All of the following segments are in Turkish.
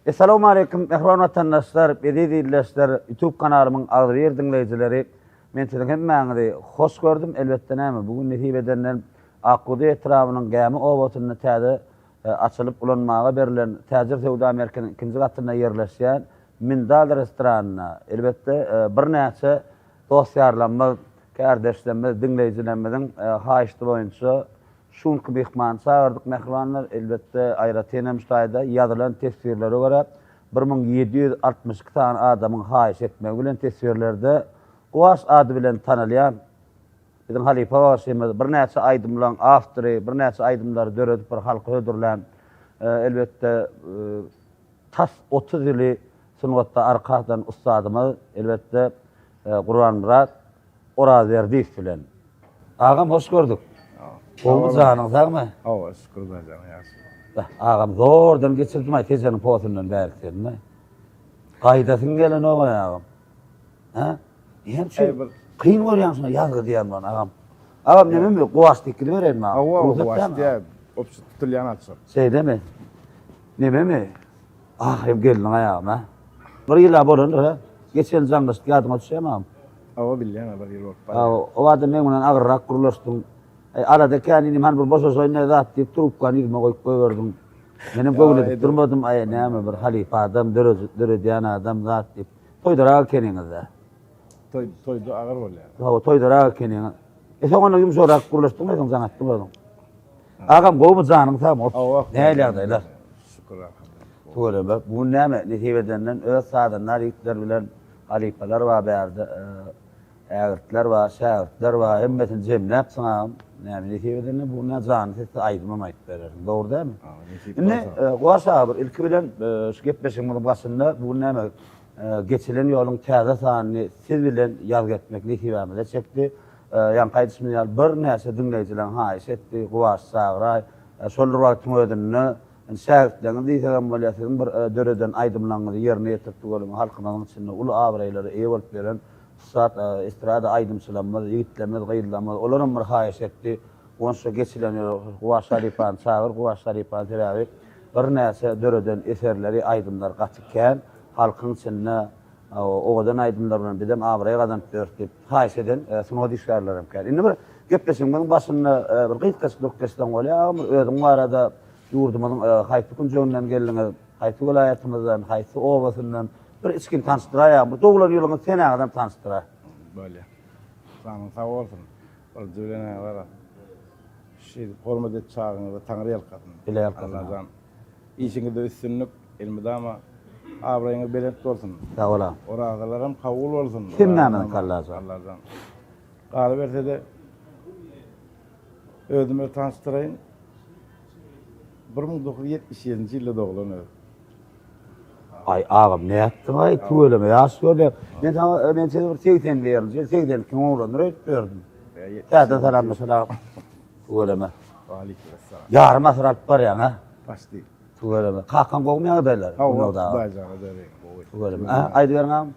Assalamu alaikum, mehriban vatandaşlar, bedi dinleyijiler, YouTube kanalımın agdyr dinleyijileri. Men sizin hemmäňizi hoş gördüm. Elbetde näme, bugün netibeden Akkudy etrafynyň gämi obatyny täze açylyp ulanmaga berilen Täzir Sewda Merkezi'nin ikinji gatyna yerleşýän Mindal restoranyna elbetde bir näçe dostlarlarymyz, kardeşlerimiz, dinleyijilerimiziň haýyşdy boýunça şunky mehman çağırdyk. Mehmanlar elbetde aýratena müstaýda ýazylan tesbirlere görä 1762 tane adamyň haýyş etmegi bilen tesbirlerde Uwas ady bilen tanylýan bizim halifa başymyz bir näçe aýdymlaryň awtory, bir näçe aýdymlary döredip bir halka ödürlän elbetde tas 30 ýyly sunwatda arkadan ustadymyz elbetde Gurban Murat Orazyerdiýew bilen. Agam hoş gördük. Oğuz canın sağma? Ava şükür da canım yaşlı. Ağam zordan geçirdim ay tezcanın poğasundan berksedim ay. Kaydasın gelen o ay ağam. Ha? Hem şey kıyın görüyorsun yazgı diyen bana ağam. Ağam ne mi? Kuvaş dikili verelim ağam. Ava kuvaş diye opşu tutulyan atsa. Şey değil mi? Ne mi? Ah hep geldin ayağım ha. Bir yıla borun ha. Geçen zanlaştık yardıma düşeyim ağam. Ava bilyen bir yıl vakit. O adam ben bundan ağırrak kurulaştım. Arada kendini han bir boş oyuna zat deyip trubka nirme koyup koyverdim. Benim böyle durmadım ay näme bir halifa adam döre diyen adam zat deyip toydara keniniz de. Toydu ağır ol yani. O toydara keniniz. Sonra yumuşarak kurulaştım dedim zanattım dedim. Ağam gomu canım tamam. Näýlerdeyler? Şükür alhamdülillah. Tuğra bak bu näme netibeden öz sadanlar ýitler bilen halifalar wa bärde ägirtler wa şägirtler wa hemmetin jemläp saňam. Yani netibeden bu näme zany sesli aýdymam aýdyp bererdim. Dogry dämi? Indi Guwaş abi ilki bilen şu gepleşiňiň başynda bu näme geçilen ýoluň täze sanyny siz bilen ýazg etmek netibämizde çekdi. Ýa-ni gaýdysmy ýaly bir näçe dinleýijiler haýyş etdi. Guwaş sagray şol wagtyň ödünni şähertlerini diýsem bolýarsyň bir döreden aýdymlaryny ýerine ýetirip bolan halkynyň içinde uly abraýlary eýe bolup beren saat estrada aýdymçylarymyz, ýigitlerimiz, gaýrylamazy olaram bir haýyş etdi. Onça geçilen Guwaş Şaripan çağır, Guwaş Şaripan teräwip bir näçe döreden eserleri aýdymlar gatyken halkyň içinde owadan aýdymlar bilen bizem abraýa gazanyp berdik. Haýyş eden sunuga düşärlerim kär. Indi bir gepleşiňiň başynda bir gysgaçlyk geçden bolýar, özüň arada ýurdumyň haýsy günjeginden geldiňiz, haýsy welaýatymyzdan, haýsy obasyndan bir içkin tanıştıraýar. Bu doglan ýoluňy sen adam tanıştyrar. Böyle. Sanın sağ olsun. O düýlene var. Şey hormat et çağıňyzda taňry ýalkadyn. Bile ýalkadyn. Allah'dan. İşiňizde üstünlük ilmide ama abraýyňyz belet bolsun. Sağ olam. Oragalarym kabul bolsun. Kim nämen kallasy? Allah'dan. Galy berse de özümi tanıştyraýyn. 1977-nji ýylda doglan özüm. Ay ağam ne yaptın ay tuğleme yaş gördüm. Ben seni bir 80 verdim. 80 kim oğlanır ettirdim. Zaten selam mesela tuğleme. Aleykümselam. Yarım asrat var ya ha. Başdı. Tuğleme. Kalkan kovmaya derler. Hava dayacağına dereyim. Tuğleme. Aydı verin ağam.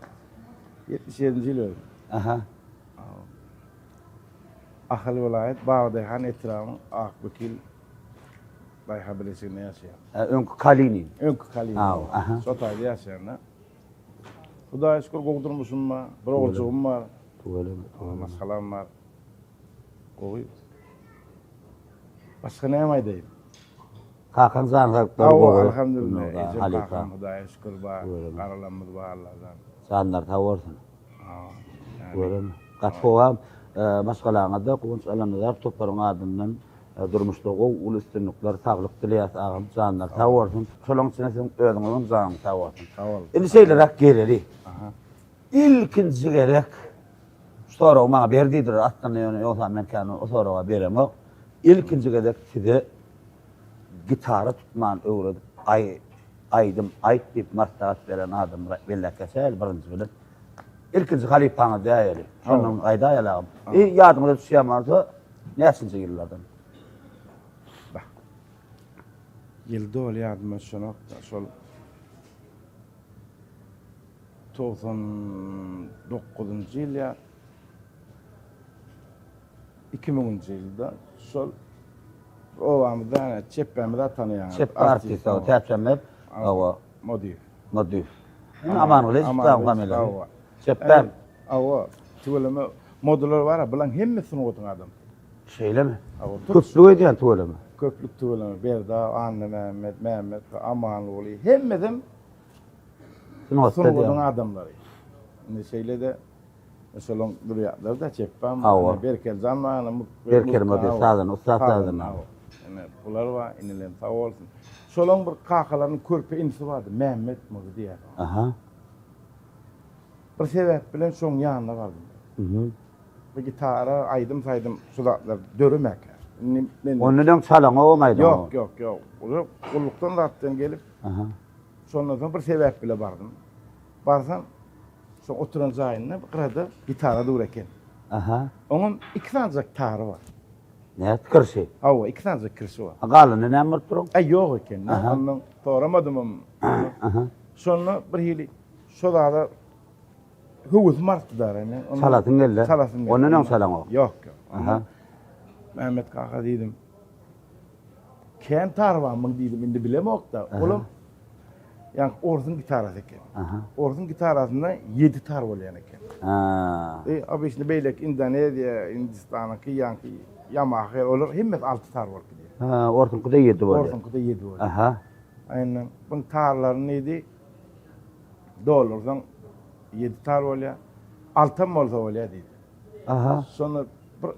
77-nji ýyl özüm. Aha. Ahly vilayet Bagdaýhan etrafyny Akbekil Baýha bileşigine ýaşaýar. Öňkü Kalini. Öňkü Kalini. Aha. Sotaýda ýaşaýar. Hudaýa şükür gowdurmuşum bar, bir ogulçygym bar. Tuğleme. Maşgalam bar. Gowy. Başga näme aýdaýyn? Kalkan zanlar. Alhamdulillah. Halifa. Hudaýa şükür bar. Garalamyz bar Allah'dan. Zanlar tawarsın. Tuğleme. Gatpowam maşgalaňyzda gowunç alanlar toplaryň adından durmuşda o ul üstünlükler sağlık dileyas ağam canlar tawarsın. Şolaň içine sen özüňiň janyny tawarsın. Indi şeýlerak geleri. İlkinji gerek sonra maňa berdidir atdan ýoksa men kany o soraga berem o. İlkinji gerek size gitara tutman öwredip aýdym diýip maslahat beren adam bellekesel birinji bilen. İlkinji halipaňy däýeli. Şonuň aýda ýalagym. Ýadyňyza düşýärmi? Näçinji ýyllardan? Yılda olýardy şonok şol 99-njy ýyl ýa 2000-njy ýylda şol ovamyzda çeppämizde tanıyan. Çep artist o, tepçemep. Ava Modif. Modif. Aman öyle çıktan kamera. Awa. Çepper. Awa. Tuvalama modular var. Bulan hemmesini otun adam. Şeyle mi? Awa. Kutlu ediyen tuvalı mı? Köplük tuvalama. Berda, Anne Mehmet, Aman oğlu. Hemmeden Sınıfta sunudun diyen. adamları. Ne şeyle de mesela duruyatlar da çeppem. Awa. Berkel zanmağına. Berkel modif sağdan, usta sağdan. Yani bular var. İnilen sağ olsun. Solon bir kakaların körpe inisi vardı. Mehmet modu diye. Aha. Bir sebep bilen son yanına vardım. Hı. Bir gitara aydım saydım sulatlar dörümek. Ondan çalan olmaydı. Yok. Onu kulluktan zaten gelip Aha. sonradan bir sebep bile vardım. Barsam son oturan zayinine bir kırada gitara dururken. Aha. Onun iki tane gitarı var. Ne tıkırşı? Hava iki tane kirsi var. Galını ne mır durun? Ay yok iken. Aha. Ondan doğramadım onu. Aha. Sonra bir hili sodada huvuz martı da yani. Salatın geldi. Salatın geldi. Onun ne salan o? Yok. Aha. Mehmet Kaka dedim. Ken tarvanmın dedim indi bilemok da. Aha. Oğlum yani orsun gitarası eken. Aha. Orsun gitarasında 7 tar olayan eken. Ha. Abi şimdi beylek Indonezya, Hindistan'daki yankı Yamaha olur. Himmet 6 tar var diye. Ha, ortun kuda yedi böyle. Orsun kuda 7 var. Aha. Aynen. Bunun tarları neydi? Dolardan 7 tar olya. 6 molza olya dedi. Aha. Sonra bir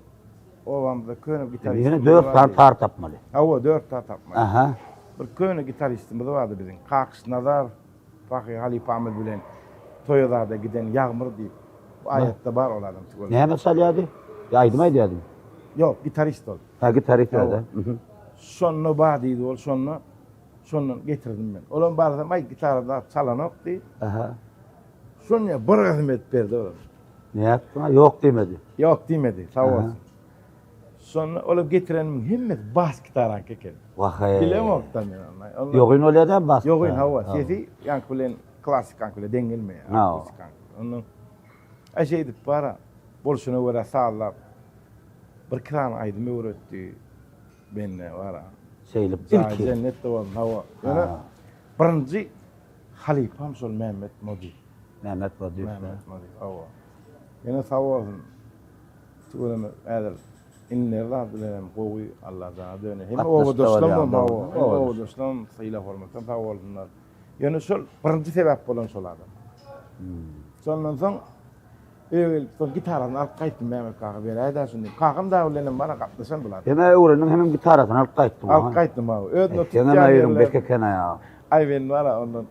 ovamda köyün gitarist. Yine 4 tane tar tapmalı. Hava 4 tar tapmalı. Aha. Bir köyün gitaristimiz vardı bizim. Kakış Nazar, Fakir Halif Ahmet bilen Toyota'da giden Yağmur deyip. Bu ayette var olan adam. Ne mesela yadi? Yaydıma ediyordu. Yok, gitarist oldu. Ha gitarist Tamam. öyle. Sonra bağdıydı ol, sonra getirdim ben. Olan bazen ay gitarada çalan yok diye. Aha. Sonra bir hizmet verdi oğlum. Ne yaptın? Yok demedi. Yok demedi, sağ Aha. olsun. Sonra olup getirenin himmet bas gitarı keken. Vay. Bilemok da ben. Yok in öyle de bas. Yok in hava. Sesi yankılen klasik yankılen dengelme. Ha. Onun şeydi para. Bolşuna göre sağlar. Bir kran aydım öğretti. Benne var ha. Şeylip Zaten ilki. cennet de var hava. Yani birinci halifam sol Mehmet Modi. Mehmet var diyor. Mehmet Modi hava. Yani sağ olsun. Tuğlama edel. İnnerler bilen koyu Allah'tan döne. Hem Atlas o da var ya, dostum hava. Hem doğru. o dostum sayıla hormattan sağ olsunlar. Yani sol birinci sebep olan sol adam. Sonra öyle son gitarını alıp kayıttım Mehmet Kaka bir ayda şimdi. Kakam da öyle bana kaptırsan bular. Hemen öğrenin hemen gitarasını alıp kayıttım. Alıp kayıttım abi. Ödünü Kenan ayırın bekekene ya. Ay ben var ya ondan.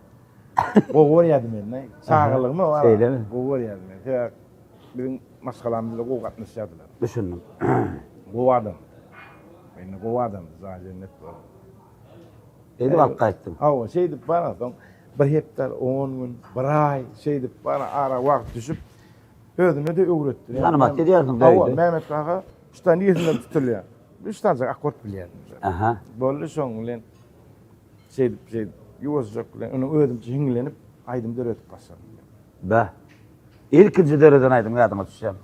Goğur yedim ben ne? Sağlık mı var? Şeyle mi? Goğur yedim ben. Ya bizim maskalarımızda goğur katmışlardılar. Düşündüm. Goğadım. Ben goğadım zaten net var. Dedi alıp kayıttım. Hava şeydi bana son bir hektar 10 gün bir ay şeydi bana ara vakit düşüp ödümü de öğretti. Tanımak ediyorsun Hava böyle. Mehmet Kaka üstten niyetinden tutuluyor. Üstten akort biliyorum. Aha. Böyle son ulan şey yuvazcak ulan onu ödümcü hinglenip aydımda ötüp başladım. Be. İlkinci dereden aydım yadıma düşeceğim.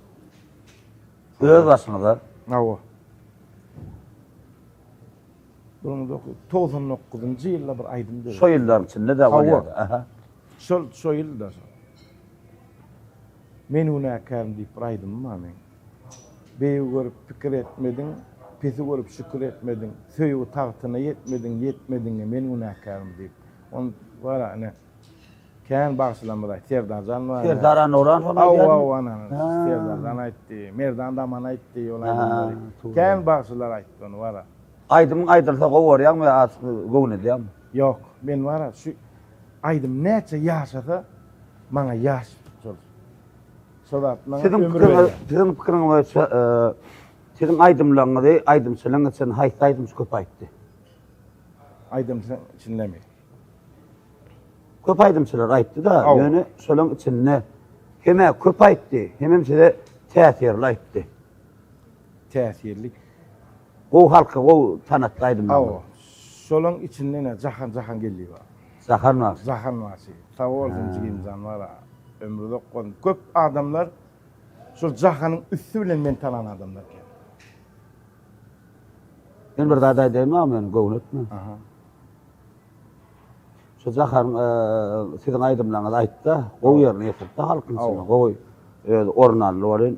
Öz başına da. Hava. 1999 yılda bir aydımda ötüp. Soyulların içinde de Hava. oluyordu. Aha. Soyuldu. Men ona karım deyip bir aydım mı amen. Beyi görüp fikir etmedin, pesi görüp şükür etmedin, söyü tahtına yetmedin, men ona karım deyip. On var hani kendi bağışlanmadı, Serdar'dan var. Serdar'ın oran falan Av geldi. ana, Serdar'dan aytti, Merdan daman aytti, olay Ha, bunları. doğru. Kendi bağışlar aytti onu var. Aydımın aydırsa kovuyor ve az kovun ediyor. Yok, ben var şu aydım neçe yaşasa bana yaş sol. Solat bana ömür veriyor. Sizin fikriniz sizin aydımlarınızı aydımçılığınız için hayta aydımç köp ayttı. Aydım sen içinde mi? Köp aydımçılar ayttı da Av. yani şolun içinde hem köp ayttı hem size tesirli ayttı. Tesirli. O halkı o tanıttı aydımlar. Av. Solun içinde ne zahan geliyor. Zahar var. Zahan vasi. Sağ olsun cigimzan var ha. Ömrüde kon. Köp adamlar şu zahanın üstü bilen mentalan adamlar. Ben bir daha değil mi ama kovun etme. Aha. şu zahan sizin aydımlarınız aýtdy, gowy ýerine ýetirdi halkyň içine gowy ornanly bolan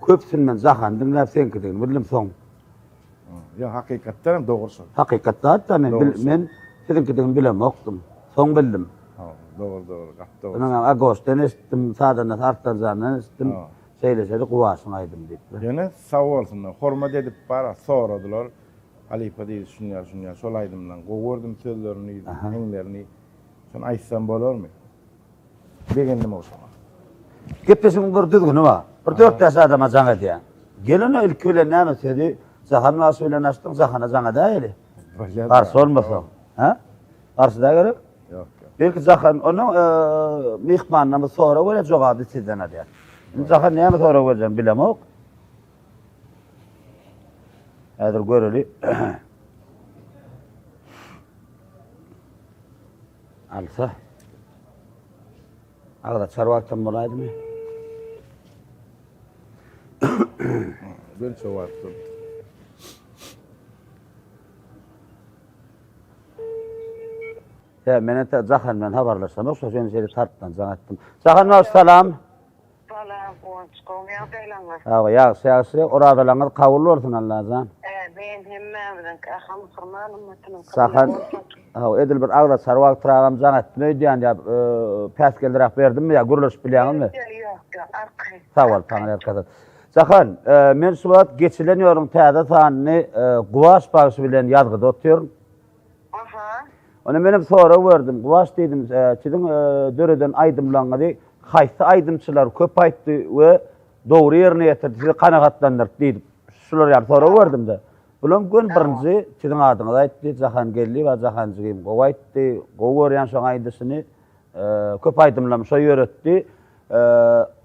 köpsün men zahandyň näpsenkidigini bildim soň. Ya hakykatdan dogry söz. Hakykatda da men sizinkidigini bilemokdum. Soň bildim. Dogry, gatda. Ona agostdan esdim, sadana tartlarjanyny esdim. Seýleseli guwaşyň aýdym diýip. Ýene sawalsyna hormat edip bara soradylar. Alipa diýip şunýa şol aýdymdan gowurdym sözlerini, heňlerini. Şonu aýtsam bolarmy? Begendim olsa. Gepesiň bir düzgüni bar. Bir 4 ýaş adama jaň edýär. Gelene ilk ölen näme sedi? Zahan nasy bilen açdyň, zahana jaň edäýeli. Garşy olmasa. Ha? Garşyda gerek? Ýok. Belki zahan onu mihmanna sonra böyle jogaby sizden edýär. Zahan näme sonra bolýan bilemok. Häzir göreli. Alsa. Agda çarwakdan bolaýdymy? Ben çoğalttım. Ya mene de Zahan bilen habarlaşsam, yoksa seni seni tarttan janatdym. Zahan salam. Salam, onçkom ya beýleňiz. Awa ýagşy, oradalarňyz kabul bolsun Allah'dan. Ben hemmemden aham fırmanım mutun. Zahan, edil bir agda çarwak turagam janatmy diýen ýa päs geldirek berdimmi ýa guruluş bilýäňmi? Yok, arkay. Sağ ol, paňar kazat. Zahan, men şu wagt geçilen ýörüň täze sanyny guwaş bagyşy bilen ýazgyda otyrym. Aha. Ona menem sonra gördüm. Guwaş diýdim, çiziň döreden aýdymlaňy haýsy aýdymçylar köp aýtdy we dogry ýerine ýetirdi, sizi kanagatlandyrdy diýdim. Şular ýa sonra gördüm de. Bulan gün birinji çiziň adyňyzy aýtdy, Zahan geldi we Zahanjygym gowy aýtdy, gowy görýän şoň aýdysyny köp aýdymlamy şo ýöretdi.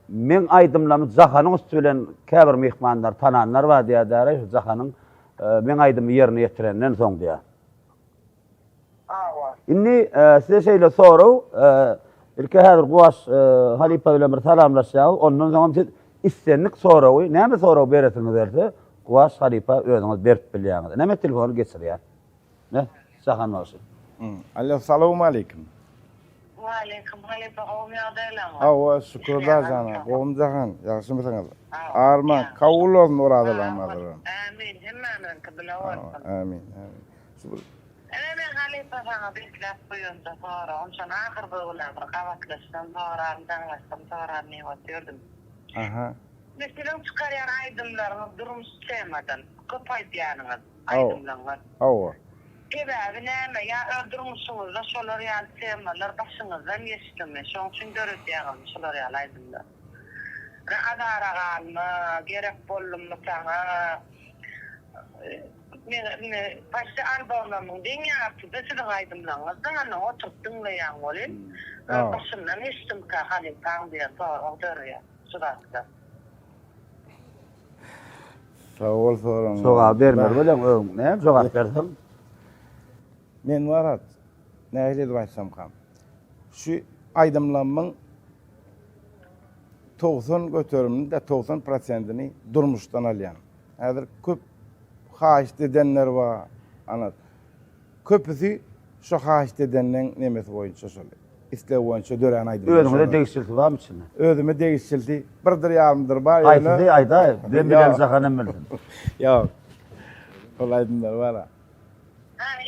Men aýdymlamy Zahanyň üstü bilen käbir mehmanlar, tananlar bar diýär, Zahanyň men aýdymy ýerine ýetirenden soň diýär. Awa. Inni size şeýle soraw, ilki häzir guwaş Halipa bilen bir salamlaşýar, ondan soň siz istenlik sorawy, näme soraw beresiňiz derse, guwaş Halipa özüňiz berip bilýäňiz. Näme telefonu geçirýär? Ne? Zahan olsun. Assalamu alaykum. Wa alaykum halipa gowmy adaylaňyz. Awa şükürler jana. Gowum Zahan, ýagşymysyňyz? Arman, kabul bolsun oradalarňyz. Amin, hemmemden kabul bolsun. Amin. Men halipa sana beklep goýunda sonra, onçan ahyrda bolan bir gawatlaşdan sonra, daňlaşdym sonra ne otyrdım. Aha. Mesela çıkaryan aydımlarını durum sevmeden, köp aydyanınız, aydımlarınız. Awa. Gebebi näme ya öldürmüşsünüz da şolar ýaly sevmeler başyňyzdan geçdimi? Şoň üçin görüdýäňiz şolar ýaly aydymlar. Adara galmy, gerek boldummy taňa. Men başda albamlaryň diňýäpdi, sizin aydymlaryňyzdan ana oturup dinleýän bolýan. Başyndan eşitdim ka hali taň diýär, ordarya, şuratda. Sawal soraň. Sowal bermer bolan, näme jogap berdim? Men warat. Näle diýsem kam. Şu aýdymlanmaň 90 götürümini de 90%'ni durmuşdan alýan. Häzir köp haýyş edenler var. Ana. Köpüsi şu haýyş edenden nemesi boýunça şol. İslew boýunça dören aýdym. Özüňizde degişildi barmy içinde? Özüme degişildi. Birdir ýarymdyr bar. Haýsy aýda, ben bilen Zahanam bildim. Ýok. Şol aýdymlar bar.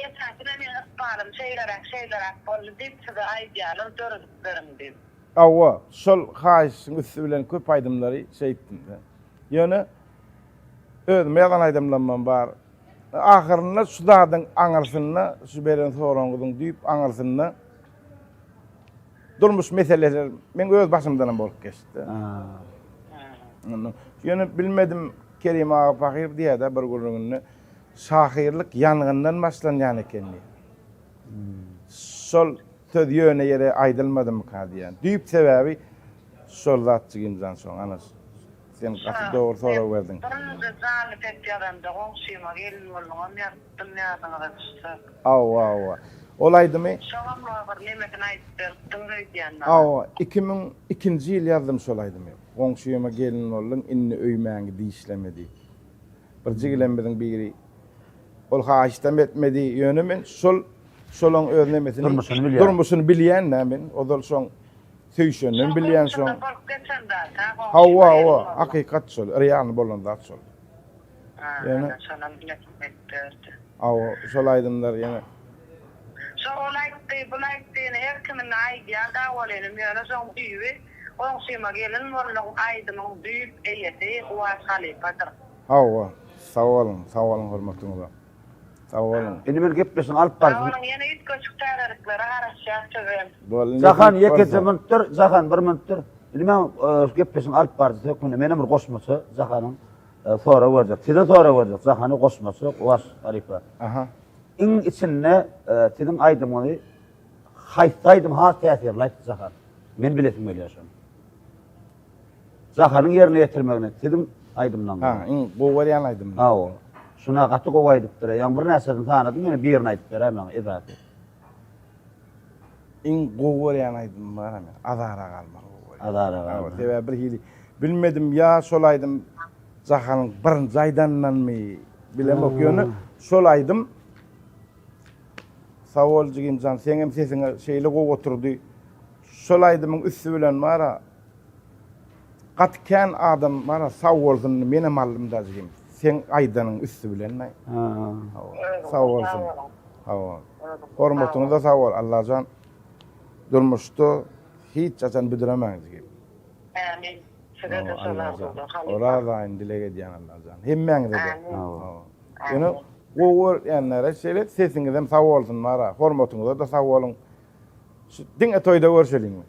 Yeterli ısparım şeyler boldy diýip size aýdýarlar dörüdüklerim diýip. Awa, şol haýyşyň üstü bilen köp aýdymlary şeýitdim de. Ýöne özüme ýalan aýdymlanmam bar. Ahyrynda şu zadyň aňarsyna, şu beren soraňyzyň diýip aňarsyna durmuş meseleler men öz başymdan bolup geçdi. Ýöne bilmedim Kerim ağa Fakir diýär de bir gurulgyny şahyrlyk ýangyndan başlanýan ekenli. Şol söz ýöne ýere aýdylmadym ka diýen. Düýp sebäbi şol zatçygymdan soň anas. Sen gaty dogry soraw berdiň. Birinji zaly tekýärende goňşyma gelin bolýan ýartdym ýadyňa düşdi. Awa. Olaydymy? Şoňa bir nemekini aýtdyr, diýýän. Awa, 2002-nji ýyl ýazdım şol aýdymy. Goňşyma gelin bolýan, inni öýmäňi diýişlemedi. Bir jigilenmediň biri ol haýystam etmedi ýöne men şol şolun özlemesini durmuşunu bilýän nämen odal şoň söýşenden bilýän şoň hawa hakykat şol real bolanda şol yani aw şol aýdymlar ýene so olaýdy her kimin aýdýa da bolenim ýöne soň düýbi oň şeýma gelen bolan aýdymyň düýüp eýeti wa halipadyr hawa sağ olun hormatlyňyza sağ olun Indi bir gepleşiň alyp bar. Onuň ýene üç köçük tärelikleri garaşýar. Zahan ýekece minutdur, Zahan 1 minutdur. Indi men gepleşiň alyp bardy. Mene bir goşmasy Zahanyň sonra berjek. Size sonra berjek. Zahany goşmasy was Halipa. Aha. İň içinde sizin aýdymy haýsaýdym ha täsirleýdi Zahan. Men bilesim gelýär. Zahanyň ýerine ýetirmegine sizin aýdymdan. Ha, bu waryan aýdym. Ha o. Şuna gaty gowaýdypdyr. Ýa bir näseden tanydym, meni birini aýdyp beremem ezaty. Bu waryan aýdym bar men. Azara galmak. Azara Ha, galmak. tebe bir hili bilmedim ya şol aýdym Zahanyň bir jaýdandanmy bilem okýany. Şol aýdym Sawol jigimjan seňem sesiňe şeýle gow oturdy. Şol aýdymyň üstü bilen mara gatken adam mara sawoldyň menem aldymda jigim. Sen aýdanyň üstü bilen näi. Ha. Sağ olsun. Hawa. Hormatyňyza sağ ol. Allahjan durmuşdy hiç açan bidiremeňiz gibi. Amin. Size de selam. Ora da indile edýän Allahjan. Hemmeňize de. Ýöne gowur ýanlara şeýle sesiňizem sağ bolsun mara. Hormatyňyza da sağ olun. Şu diňe toýda görşeliňmi?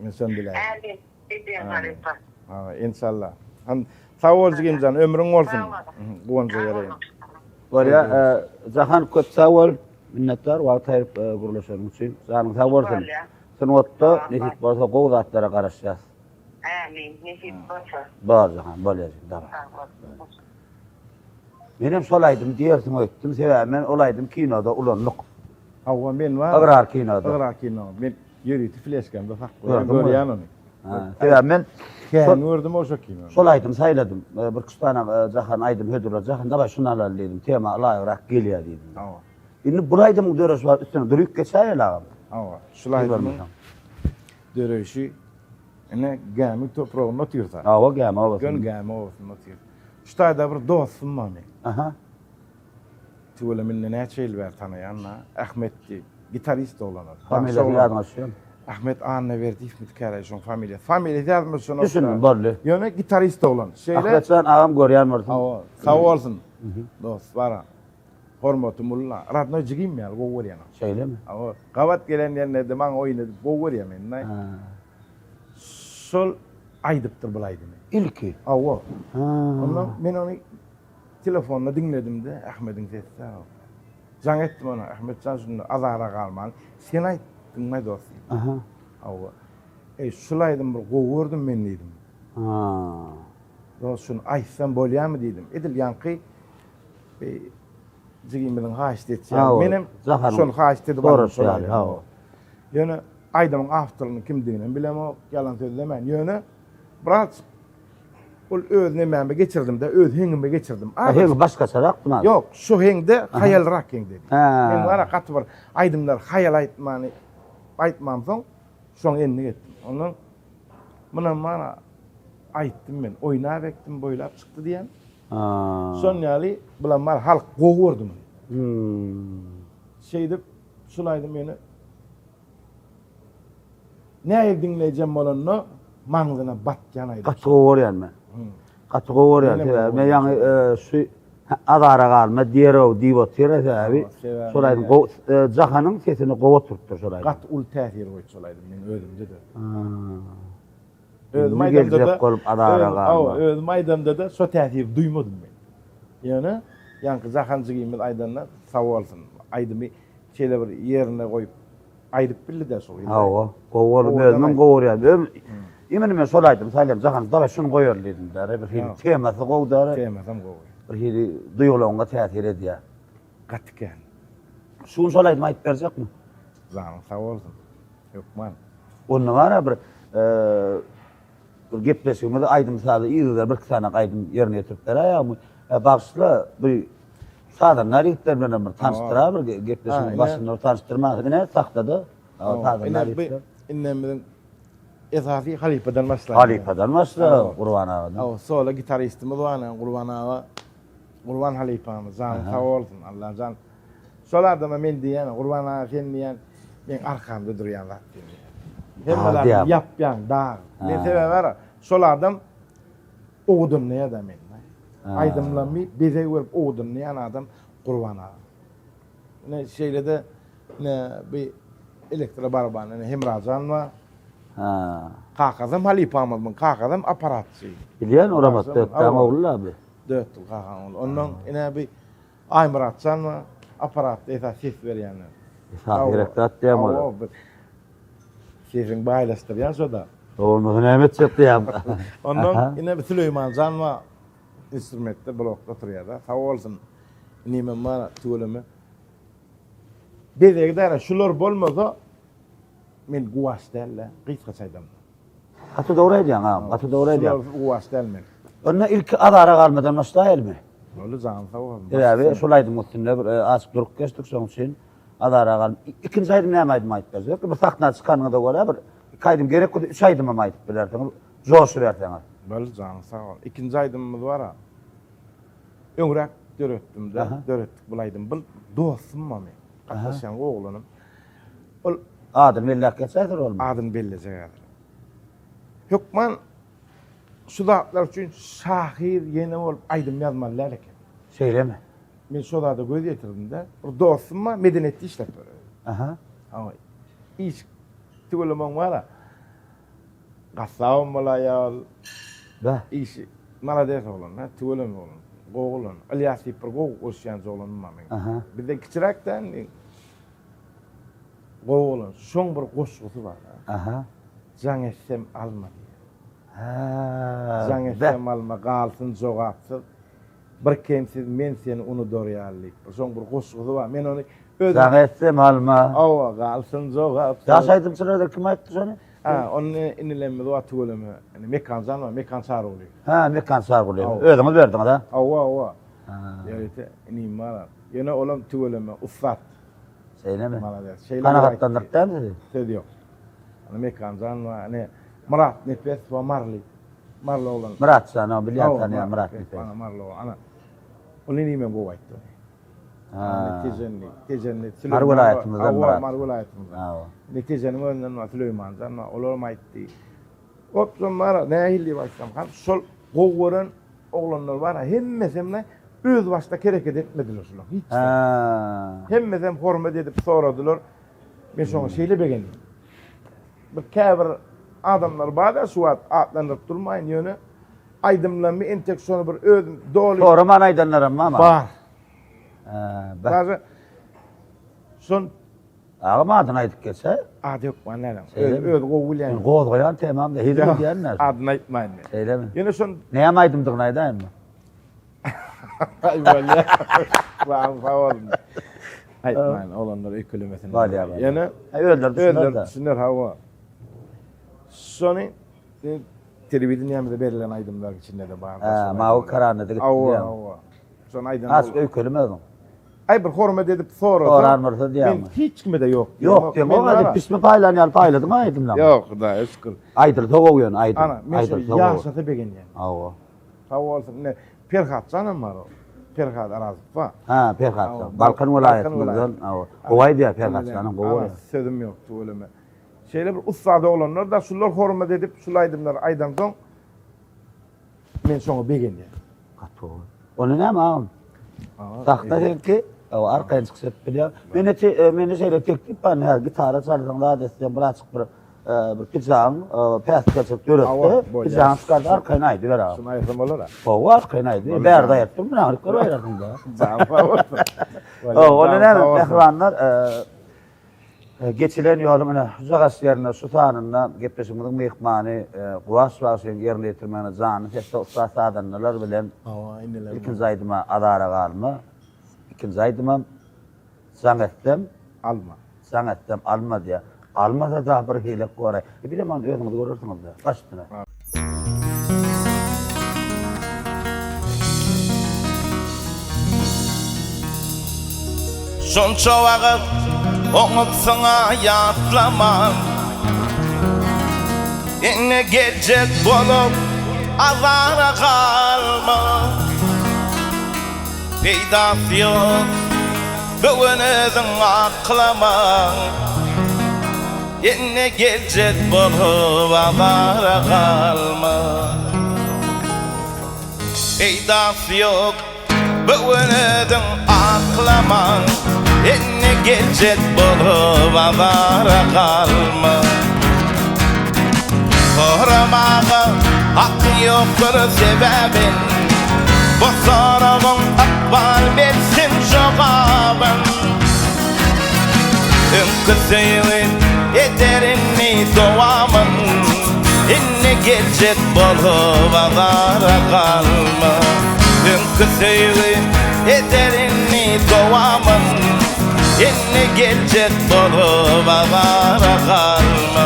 Men sen bilen. Amin. Edýän Halipa. Ha, inşallah. Sağ ol jigimjan, ömrüň bolsun. Gonja ýareýin. Barya Zahan köp sawol minnetdar wa taýyp guruluşan üçin. Zahan sağ bolsun. Sen otda nesip bolsa gow zatlara garaşýas. Amin. Nesip bolsa. Bar Zahan bolýar. Menem şol aýdym diýersiň öýtdim. Sebäbi men olaýdym kinoda ulanlyk. Hawa men var. Agrar kinoda. Agrar kino. Men ýörüti fleškam da fak görýän ony. Sebäbi men Ken gördüm o kino. şol aýdym saýladym. Bir kustana Zahan aýdym hödürler. Zahan da şunu alalım tema laýyrak gelýär diýdim. Hawa. Indi bu aýdym döres bar üstüne durýup geçäýär lagam. Hawa. Şulaýdym. Döreşi ene gämi toprağına atýarsa. Hawa gäme olsun. Gön gämi olsun atýar. Ştaýda bir dostum many. Aha. Tüwele minne näçe ýyl ber tanaýanna Ahmetdi, gitarist olanar. Familiýasy ýadyňa Ahmet Anne verdi mit karaýşon familiýa. Familiýa ýazmyşyň. Düşünün bolly. Ýöne gitarist olan. Şeýle. Ahmetcan agam görýän bolsun. Hawa. Sağ bolsun. Dost bara. Hormatymulla. Radno jigim ýal gowurýan. Şeýlemi? Hawa. Gawat gelen ýerde maň oýnady gowurýan men. Şol aýdypdyr bulaýdy. İlki. Hawa. Ha. Ondan men onu telefonda dinledim de Ahmet'in sesi. Jan etdim ona. Ahmetcan şunu azara galman. Sen aýtdyň my dost. Aha. Hawa. Şulaýdym bir gowurdum men diýdim. Ha. Dost şunu aýtsam bolýarmy diýdim. Edil ýanky jigimiň haýyş etýär. Menem şonu haýyş edip barýar. Hawa. Ýöne aýdymyň awtaryny kimdigini bilem o ýalan sözlemän. Ýöne biraz ol öz nememe geçirdim de öz hengime geçirdim. Heng başka sarak buna. Yok, şu hengde hayal rak heng dedi. Ha. Men wara gaty bir aýdymlar hayal aýtmany aýtmam soň şoň enine gittim. Ondan muna mana aýtdym men, oýnap ekdim, boýlap çykdy diýen. Ha. Şoň ýaly bular mar halk gowurdum. Şeýdip şulaýdym meni. Näme dinleýjem bolanny maňzyna batýan aýdy. Gaty gorýan men. Gaty gorýan. Men ýa-ni şu azara galma diýerew diýip otyra säbi. Şolaýdym Zahanyň sesini gowa turupdyr şolaýdym. Gat ul täsir goýup şolaýdym men özümde de. Öz maýdanda golup azara galma. Öz maýdanda da şo täsir duýmadym men. Ýöne ýanky Zahanjygymy aýdanna sawalsyn. Aýdymy şeýle bir ýerine goýup aýdyp bildi de şol. Hawa. Gowulyp özüň gowurýan. Ýemeni men şolaýdym, saýlam Zahan da şunu goýar dedim da. Bir hili temasy gowdary. Temasam gowy. Bir hili duýgularyňa täsir edýär. Gatken. Şunu şolaýdym aýdyp berjekmi? Zahan sawalsyn. Ýok man. Onu wara bir gepleşigimde aýdym saly ýygylar bir sana aýdym ýerine ýetirip berýärmi? Bagşla bir Sadanlar ýigitler bilen bir tanıştyrar, bir Ha, gepleşip ine- başynda tanıştyrmak ine sakladı. Sadanlar ýigitler. Innemizin esasy halipadan başlaýar. Halipadan başla Gurban ağa. Aw, sola gitaristimiz var, Gurban ağa. Gurban halipamız, zan sağ olsun, Allah zan. Solardan men diýen, Gurban ağa sen diýen, men arkamda durýan zat diýen. Hemmeler diýem. yapýan dağ. Men sebäbi var, solardan oğudunlaýar da men. Aydymlamy bize görüp oğudunlaýan adam Gurban ağa. Ne şeýlede ne bir elektro barabany Hemrazan var. Ha. Kakazam halipamızın, kakazam aparatçı. Bilýän oramat Tamam, döpdäm tamam. ogul abi. 4 yıl kakan oldu. Ondan yine bir aymaratsan mı aparat esas ses verýänler. Sağ direktat diýem Awa, ol. bir sesin baylaşdyrýan soda. Olmagy nämet çekdiýem. Ondan yine bir Süleyman Zanma instrumentde blokda turýar da. Sağ bolsun. Nimen mara tuğulamy. Bize gider şular bolmasa men guwaşdalla gysga çaýdam. Atı doğru edýän ha. Atı doğru edýän. Şular guwaşdalmen. Onda ilk adara galmadan başlaýarmy? Öyle zan sağ ol. Eýäbi şolaýdy muhtemelen bir açyk durup geçdik şoň üçin adara gal. İkinji aýdym näme aýdym aýtdylar. Bir sakna çykanyňda görä bir kaýdym gerek 3 aýdym aýdyp bilerdiň. Joş berdiň. Böyle zan sağ ol. İkinci aydımımız var ha. Öňrek döretdim de, Aha. döretdik bulaydım. Bu dostum mami. Gatnaşan oğlunum. Ol Adym bellek geçerdir olma. adın bellejeger. Hükman şu zatlar üçün şahir yeni olup aydym yazmalar eken. Şeýlemi? Men şu da göz yetirdim de. O dostum ma medeniyetli işlep böyle. Aha. Ama iş tügülümün var ha. Gassawım bolayal. Be. İşi malades olan, ha, tügülüm olan. Goğulun, Ilyas Ipirgoğ oşyan oğlun mamen. Aha. Bizde kiçiraktan goğulun, şoň bir goşgusu var. Aha. Jaň etsem alma diýer. Ha. Jaň be. etsem alma, galsyn jogatsyn. Bir kemsiz men seni unudurýarlyk. Şoň bir goşgusu var. Men onu özüm Jaň etsem alma. awa galsyn jogatsyn. Yaşaydym sırada kim aýtdy şonu? Ha, onu inilenme doğa tügülümü. Yani mekanzan var, mekansar oluyor. Ha, mekan sargulýar. Aw. Özüňiz berdiň da. Awa. Ha. Ýerite inim var. Ýene olam tügülümü ussat. Şeýlemi? Malades. Şeyler Kanagatlandyk dämdi? Söz yok. Hani mekanzan var. Hani Murat Nefes ve Marli. Marli olan. Murat sana bilýän tanýan Murat diýip. Ana Marli olan. Ana. Onu nime bu aytdı. Ha. Tejenli. Mar vilayatimizden Murat. Mar vilayatimizden. Ha. Netijenin önünden var Süleyman'dan var. Olar mı aytdı? Opsun mara ne hilli başlam kan. Sol goğurun oğlanlar var. Hemmesemle öz başta kereket etmediler şular. Hiç. Ha. Hemmesem hormat edip soradılar. Ben şoň şeýle begendim. Bir käbir adamlar bada suat atlanıp durmaýyn ýöne aýdymlamy enfeksiyonu bir özüm dolu Sonra man aýdanlarym ama. bar. Ha. Bak. Bazı son Ağam adını aýdyp geçse. adı yok bana. Şeyle mi? Öz goýulýan. Goz goýan temam da hizmet diýenler. Adyny aýtmaýyn. Şeýlemi? Ýene son Näme aýdymdygyny aýdaýynmy? ay böyle. Var favor. Aýtmaýyn olanlar ökülemesini. Bali. Ýene Öldür düşünür hava. Sony televizyonda berilen aydımlar içinde de var. Ha, mawy karanlyda gitdi. Awa. Son aydın. Az öýkelemezdim. Ay bir hormat edip sonra. Soranmyrsa diýäm. Men hiç kimde de yok. Yok diýem, o hadi pismi paýlanýar paýladyň aýdymlar. Yok da şükür. Aýdyr togoýan aýdyr. Ana, men yaşata begenýän. Awa. Hawalsın ne Perhat canım var o. Perhat Arazov var. Ha, Perhat. Awa. Balkan vilayatynyň awa. Gowaý diýär Perhat sanyň gowaý. Sözüm yoktu ölüme. Şeyler bir ustada olanlar da şular hormat edip şulaydımlar aydan soň men şoňa begenýän. Gato. Onu näme ağam? Taxta ki, o arkaýyn çykyp bilýär. Meni şeýle teklip bar, her gitara çaldyň da desem bir açyk bir pijaň, päst geçip döretdi. Pijaň çykard arkaýyn aýdylar ağam. Şuna ýaşam bolar. O arkaýyn aýdy. Bärde aýtdym, men aýryp goýardyň da. Onu näme mehmanlar geçilen ýolum ene Uzagas ýerine Sultanyna gepleşimiň mehmany Guwaş başyň ýerle ýetirmäne zany hesse ustas adamlar bilen ikinji aýdyma adara galmy. İkinji aýdymam sangatdym alma diýär. Almasa da bir hile goray. Bilemem özüňiz görürsiňiz da. Başdyna. şonça wagt oňup saňa ýatlamam. Ene geljek bolup azara kalma. Peýdasy ýok böwünüziň aklama. Ene geljek bolup azara kalma. Peýdasy ýok böwünüziň aklama. Ene geljek bolup azara kalma. Soramağa hakkı yoktur sebebin. Bu sorağın akbar versin cevabın. Ünküsüyün ederini doğamın. İnne gelecek bolup azara kalma. Ünküsüyün ederini doğamın. İnne gelecek bolup azara kalma.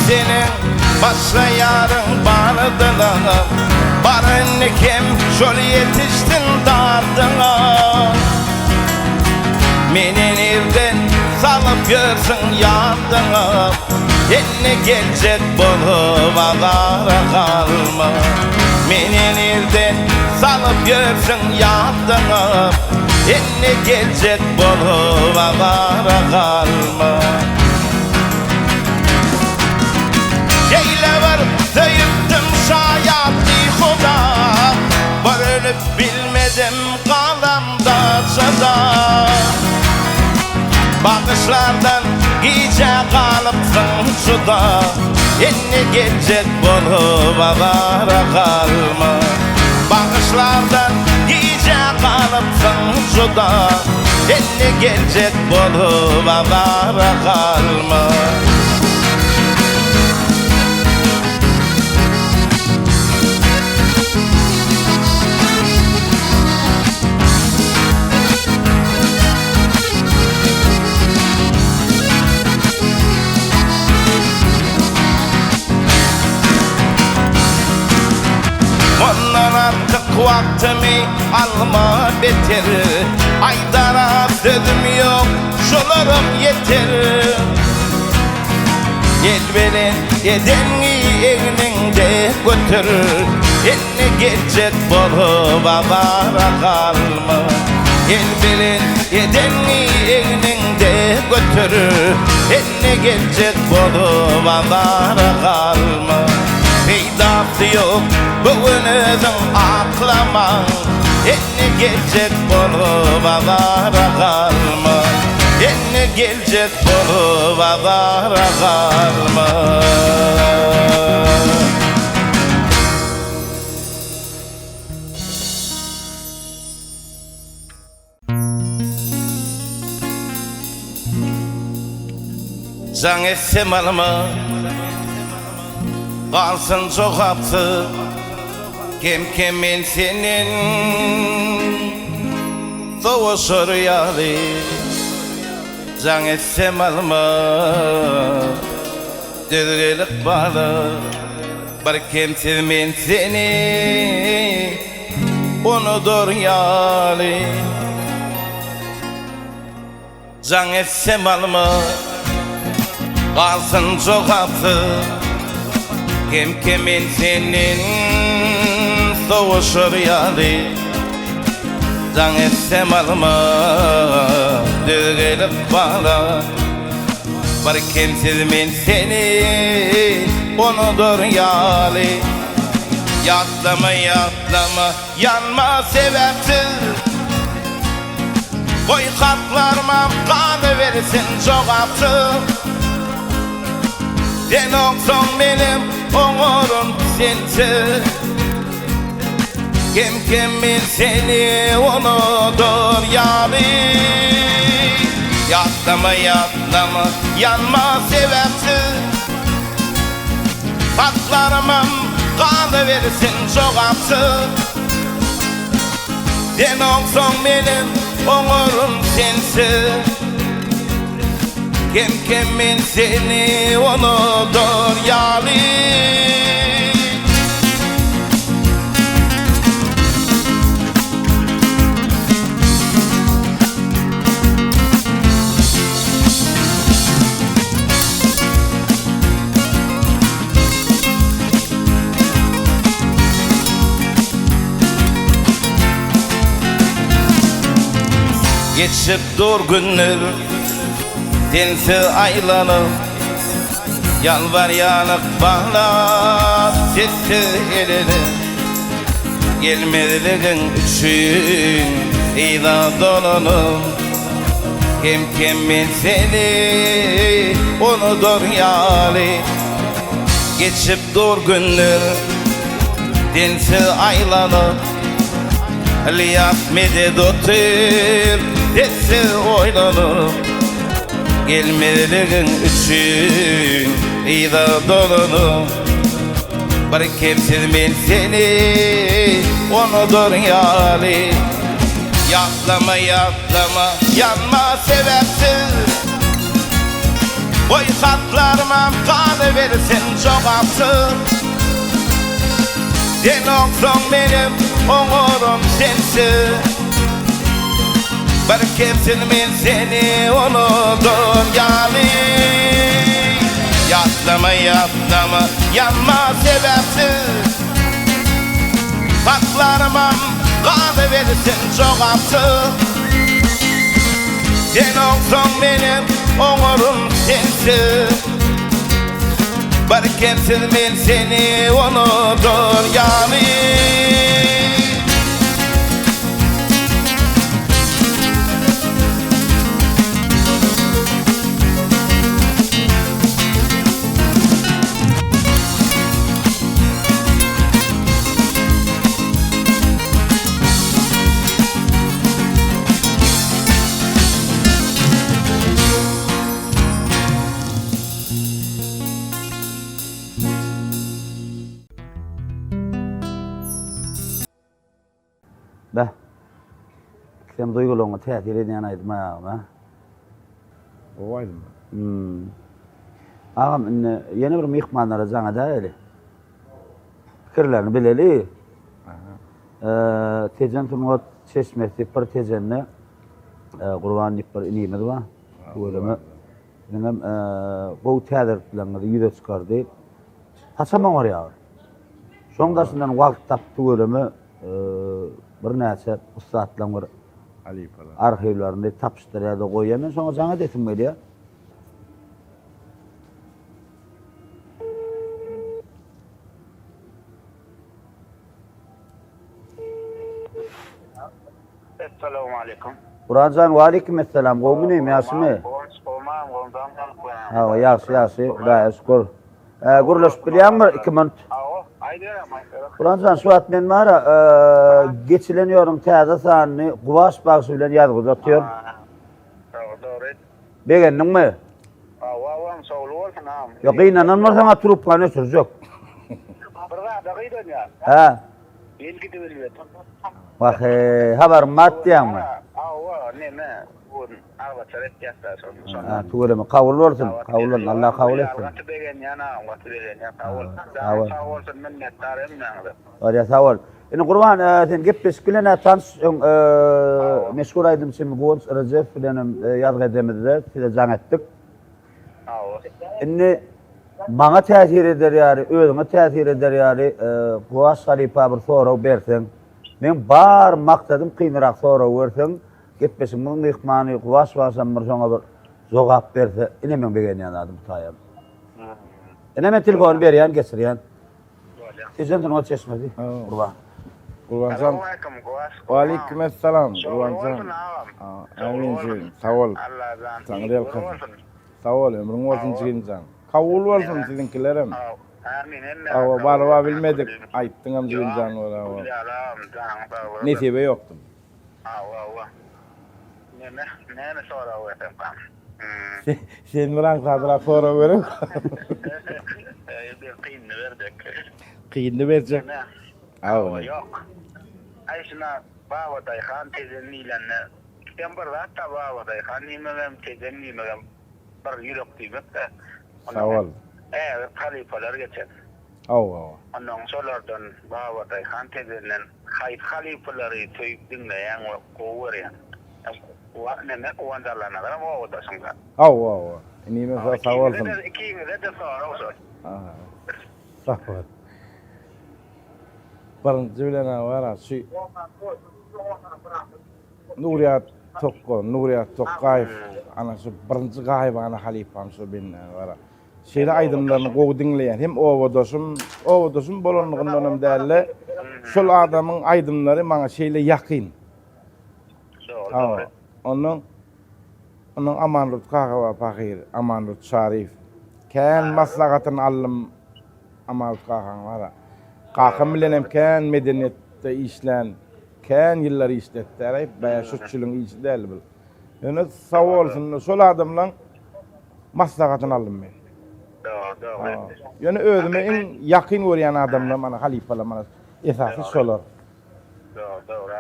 Senin başlayanın barıdına, barını kim şol yetiştin dardına. Menen evden salıp görsün yardına. Enne gelecek bolup azara kalma. Menen evden salıp görsün yardına. Enne gelecek bolup azara kalma. Yeyle var söyüptüm şayatlı huda. Barınıp bilmedim kalamda çada. Bakışlardan iyice kalıpsın şuda. Enne gelecek bolup azara kalma. Bakışlardan iyice kalıpsın şuda. Enne gelecek bolup azara kalma. Ondan artık vaktimi alma beter. Aydara sözüm yok, şolarım yeter. Elbelen edeni egninde götür. Enne gelecek bolup azara kalma. Elbelen edeni egninde götür. Enne gelecek bolup azara kalma. Peýdasy ýok böwünüziň aklama. Enne geljek bolup azara kalma. Enne geljek bolup azara kalma. Can etsem alma kalsın çok hapsı. Kemkemin senin soğuşur yâli. Can etsem alma düzgelik bağlı. Bir kemkemin seni unudur yâli. Can etsem alma kalsın çok hapsı. Kemkemin senin soğuşur yâli. Can etsem alma düzgelik bağlı. Bir kimsizmin seni unudur yâli. Yatlama yatlama yanma sebepsiz. Koy katlarma kanı versin çok hapsız. Sen oksan benim onurum sensiz. Kemkemin seni unudur yâli. Yatlama yatlama yanma sebepsiz. Patlarmam kalıversin jogapsın. Den olsan benim onurum sensin. Kim men seni unutur yali. Geçip dur günler, dense aylanıp, yalvar yanık bağlar, sesi elini. Gelmediğin üçün, iyla dolanıp, kim ben seni unutur yali. Geçip dur günler, dense aylanıp, Liyat mede dotur, desi oylanıp. Gelmediğin üçün, iyda dolanıp. Bir kimsiz men seni unutur yali. Yatlama yatlama, yanma sebepsiz. Oy katlarıma kalıversin jogapsın. Den olsan benim onurum sensin. Bir kimsin men seni unutur yali. Yatlama yatlama, yanma sebepsiz. Katlarıma kalıversin jogapsın. Den olsan benim onurum sensin. Bir kimsin men seni unutur yali. Beh. Sen duyguluğunu tesir eden aytmayağım ha. O aydın. Ağam yeni bir mihmanlara sana da öyle. Fikirlerini bileli. Tezen tümot çeşmesi bir tezenle Kurbanlık bir inimiz var. Öylemi. Benim bu tedirtlerini yüze çıkardı. Haçaman var ya. Şondaşından vakit taptı öylemi. Bir näçe ustaatlaryň bir arhivlerini tapştyrýardy goýýan. Soňra jaňa detim bolýar. Assalamu alaikum. Buranjan we aleykum assalam. Gowmune ýaşymy? Ha, ýaşy, Hudaýa şükür. Gurlaşyp bilýärmi 2 minut? Buranjan şu at men mara geçileniyorum täze sanyny Guwaş bagşy bilen ýazyp uzatýar. Doğru. Begendiňmi? Awa sowlur sanam. Ýok, inanan bolsaň turup gany sürjek. Birga dagydan ya. Ha. Belki de bilýär. Wah, habar mat diýärmi? Awa neme bu arba çaret ýasta son. Ha, tuğremy kabul bolsun. Kabul, Allah kabul etsin. Wagty begen ýana, wagty begen ýa kabul. Kabul sen minnetdarym näňde. Oraya sağ ol. Ine Gurban sen gepleşip bilen tans meşhur aýdym sen bu Recep bilen ýaz gedemizde size jaň etdik. Awa. Ine maňa täsir eder ýary, özüňe täsir eder ýary Guwaş Şarypa bir sorag berseň. Men bar maksadym kynrak sorag berseň, gepleşip bu mehmany Guwaş başam bir soňa bir jogap berse, ine men begen ýanadım taýam. Ine men telefon berýän, geçirýän. Tezen o çeşmedi. Gurban. Gurbanjan. Assalamu alaikum Guwaş. Wa aleykum assalam. Gurbanjan. Amin. Sağ ol. Allah'dan. Sana da yakın. Sağ ol. Ömrün olsun çiğincan. Kabul olsun sizinkilerim. Amin. Awa barwa bilmedik. Aýtdyňam çiğincan ola. Nesibe ýokdum. Awa. Ne sonra o efendim. Sen bilen sadra sora berip. Bir kıyını verdik. kıyındı verecek. Ne? Awa. Yok. Ayşına baba dayhan tezennilenle. Ben bir hatta baba dayhan nimem tezennilemem. Bir yürek diymek de. Sağ ol. Evet, halifeler geçer. Awa. Ondan solardan baba dayhan tezennilen halifeleri töyüp dinleyen ve kovuryan. Ne kuvandarlarına kadar o da sanki. Awa. Nime sağ olsun. İkimiz de sonra olsun. Sağ ol. Birinci bilen wara şu Nuriyat Tokayev ana şu birinci gaýbana halifam şu bilen wara. Şeýle aýdymlaryny gowy dinleýän hem owadoşum bolanlygyndan hem dälle şol adamyň aýdymlary maňa şeýle ýakyn. Doğru. Onun Amanrut Kagawa Pahir, Amanrut Şarif. Kän maslahatyny allym Amanrut Kagaň wara. Kakam bilen hem kän medeniyetde işlän, kän ýyllar işletdi, baýaşçylygyň işi däl bil. Ýöne sağ bolsun, şol adamlaň maslahatyny aldym men. Doğru. Ýöne özüme en ýakyn görýän adamlar mana halifalar mana esasy şolar. Doğru.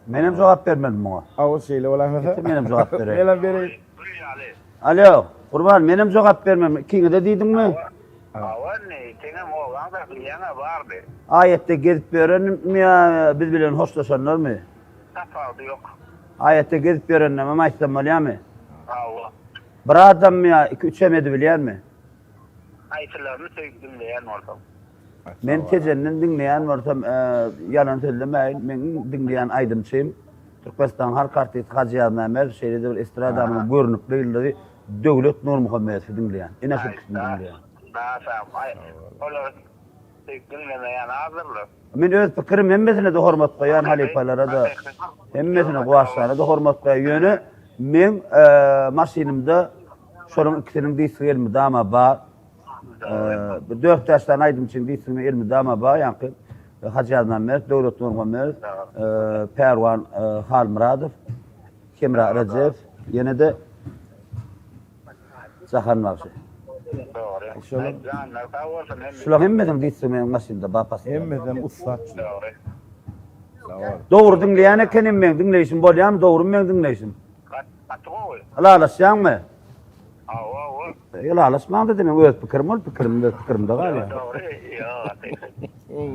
Benim cevap vermedim ona. Awa şeýle bolamasa? Benim cevap vereyim. Melam bereyim. Alo, kurban benim cevap vermem. Ikini de diýdin mi? Awanny teňem oğlan da ýa bardy. Ayette gezip öğrenim ya biz bilen hoşlaşanlar mı? Tapadı yok. Ayette gezip öğrenim ama ihtimal mi? Awa. Bir adam ya 2-3 emedi bilen mi? Aytlaryny söýdüm diýen bolsam. Men tejennin dinleyen varsam yalan söylemeyin. Men dinleyen aydımçıyım. Türkmenistan Halk Partisi Hacı Mehmet şeýle bir estradamyň görnükli ýyldy. Döwlet Nur Muhammedow dinleyen. Ene şu dinleyen. Olar söýdüm diýen hazırlyk. Men öz pikirim hemmesine de hormat goýan halifalara da hemmesine goýaşlara da hormat goýan ýöne men maşynymda şonuň ikisiniň diýsi gelmedi dama bar. 4 ýaşdan aýdym için diýsimi elmi dama bar ýa-ni Hacı Mehmet, Döwlet Nur Muhammedow, Perwan Halmuradow, Kemra Rajab, ýene de Zahan Mawşy. Doğru. Şolar Janlar sağ bolsun hem. Şular hemmesini diýsimi maşynda bapasy. hemmeden ustaç. Doğru. Sağ ol. Dogry dinleýän ekenim men dinleýişim bolýar, dogry men dinleýişim. Atgowy. Alalaşýanmy? Awa. Alalaşmaň dedim men öz pikirimde galýar. Doğru. Ýa.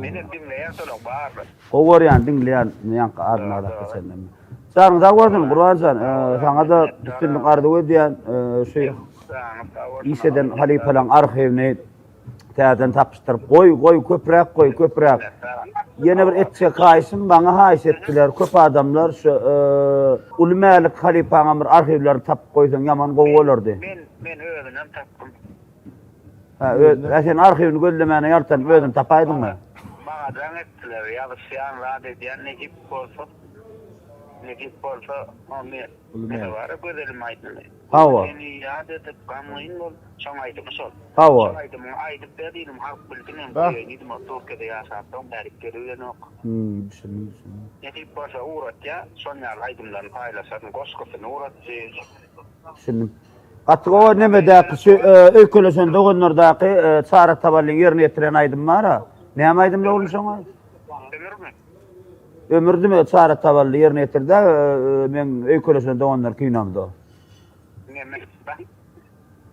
Benim dinleýän soňra bar. O görýän dinleýän ýanky arnada geçendim. Saňa da gördüm Gurbanjan, saňa da üstünlük ardy ödýän şu işeden halifalaň arhivini täzeden tapşyryp goý köpräk. Ýene bir etçe gaýşym baňa haýş etdiler. Köp adamlar şu ulmalik halifaňa bir arhivleri tapyp goýsaň ýaman gowy bolardy. Men özünem tapdym. Sen arhivini gözlemene ýartan özüň tapaýdyňmy? Baňadan etdiler. Ýa-da rad edýän nekip bolsa. Ne var gözelim aýtdy. Hawa. Eni ýa-da tapmaýyn bol. Şoň aýdyp şol. Hawa. Aýdym aýdyp berdim halk bildiňem. Ýa-da Türkiýede ýaşapdym, bärik gelýän ok. Düşündüm. Nekip bolsa uğratja, şoňa aýdymdan paýlaşan goşgusyny uğratjy. Düşündüm. Atgo nemede şu öykülesen dogunlardaky çara tabalyň ýerine ýetiren aýdym bara. Näme aýdym bolmuş oňa? Demirmi? Ömürdüm çara tabaly ýerine ýetirdi. Men öykülesen dogunlar kynamdy. Näme?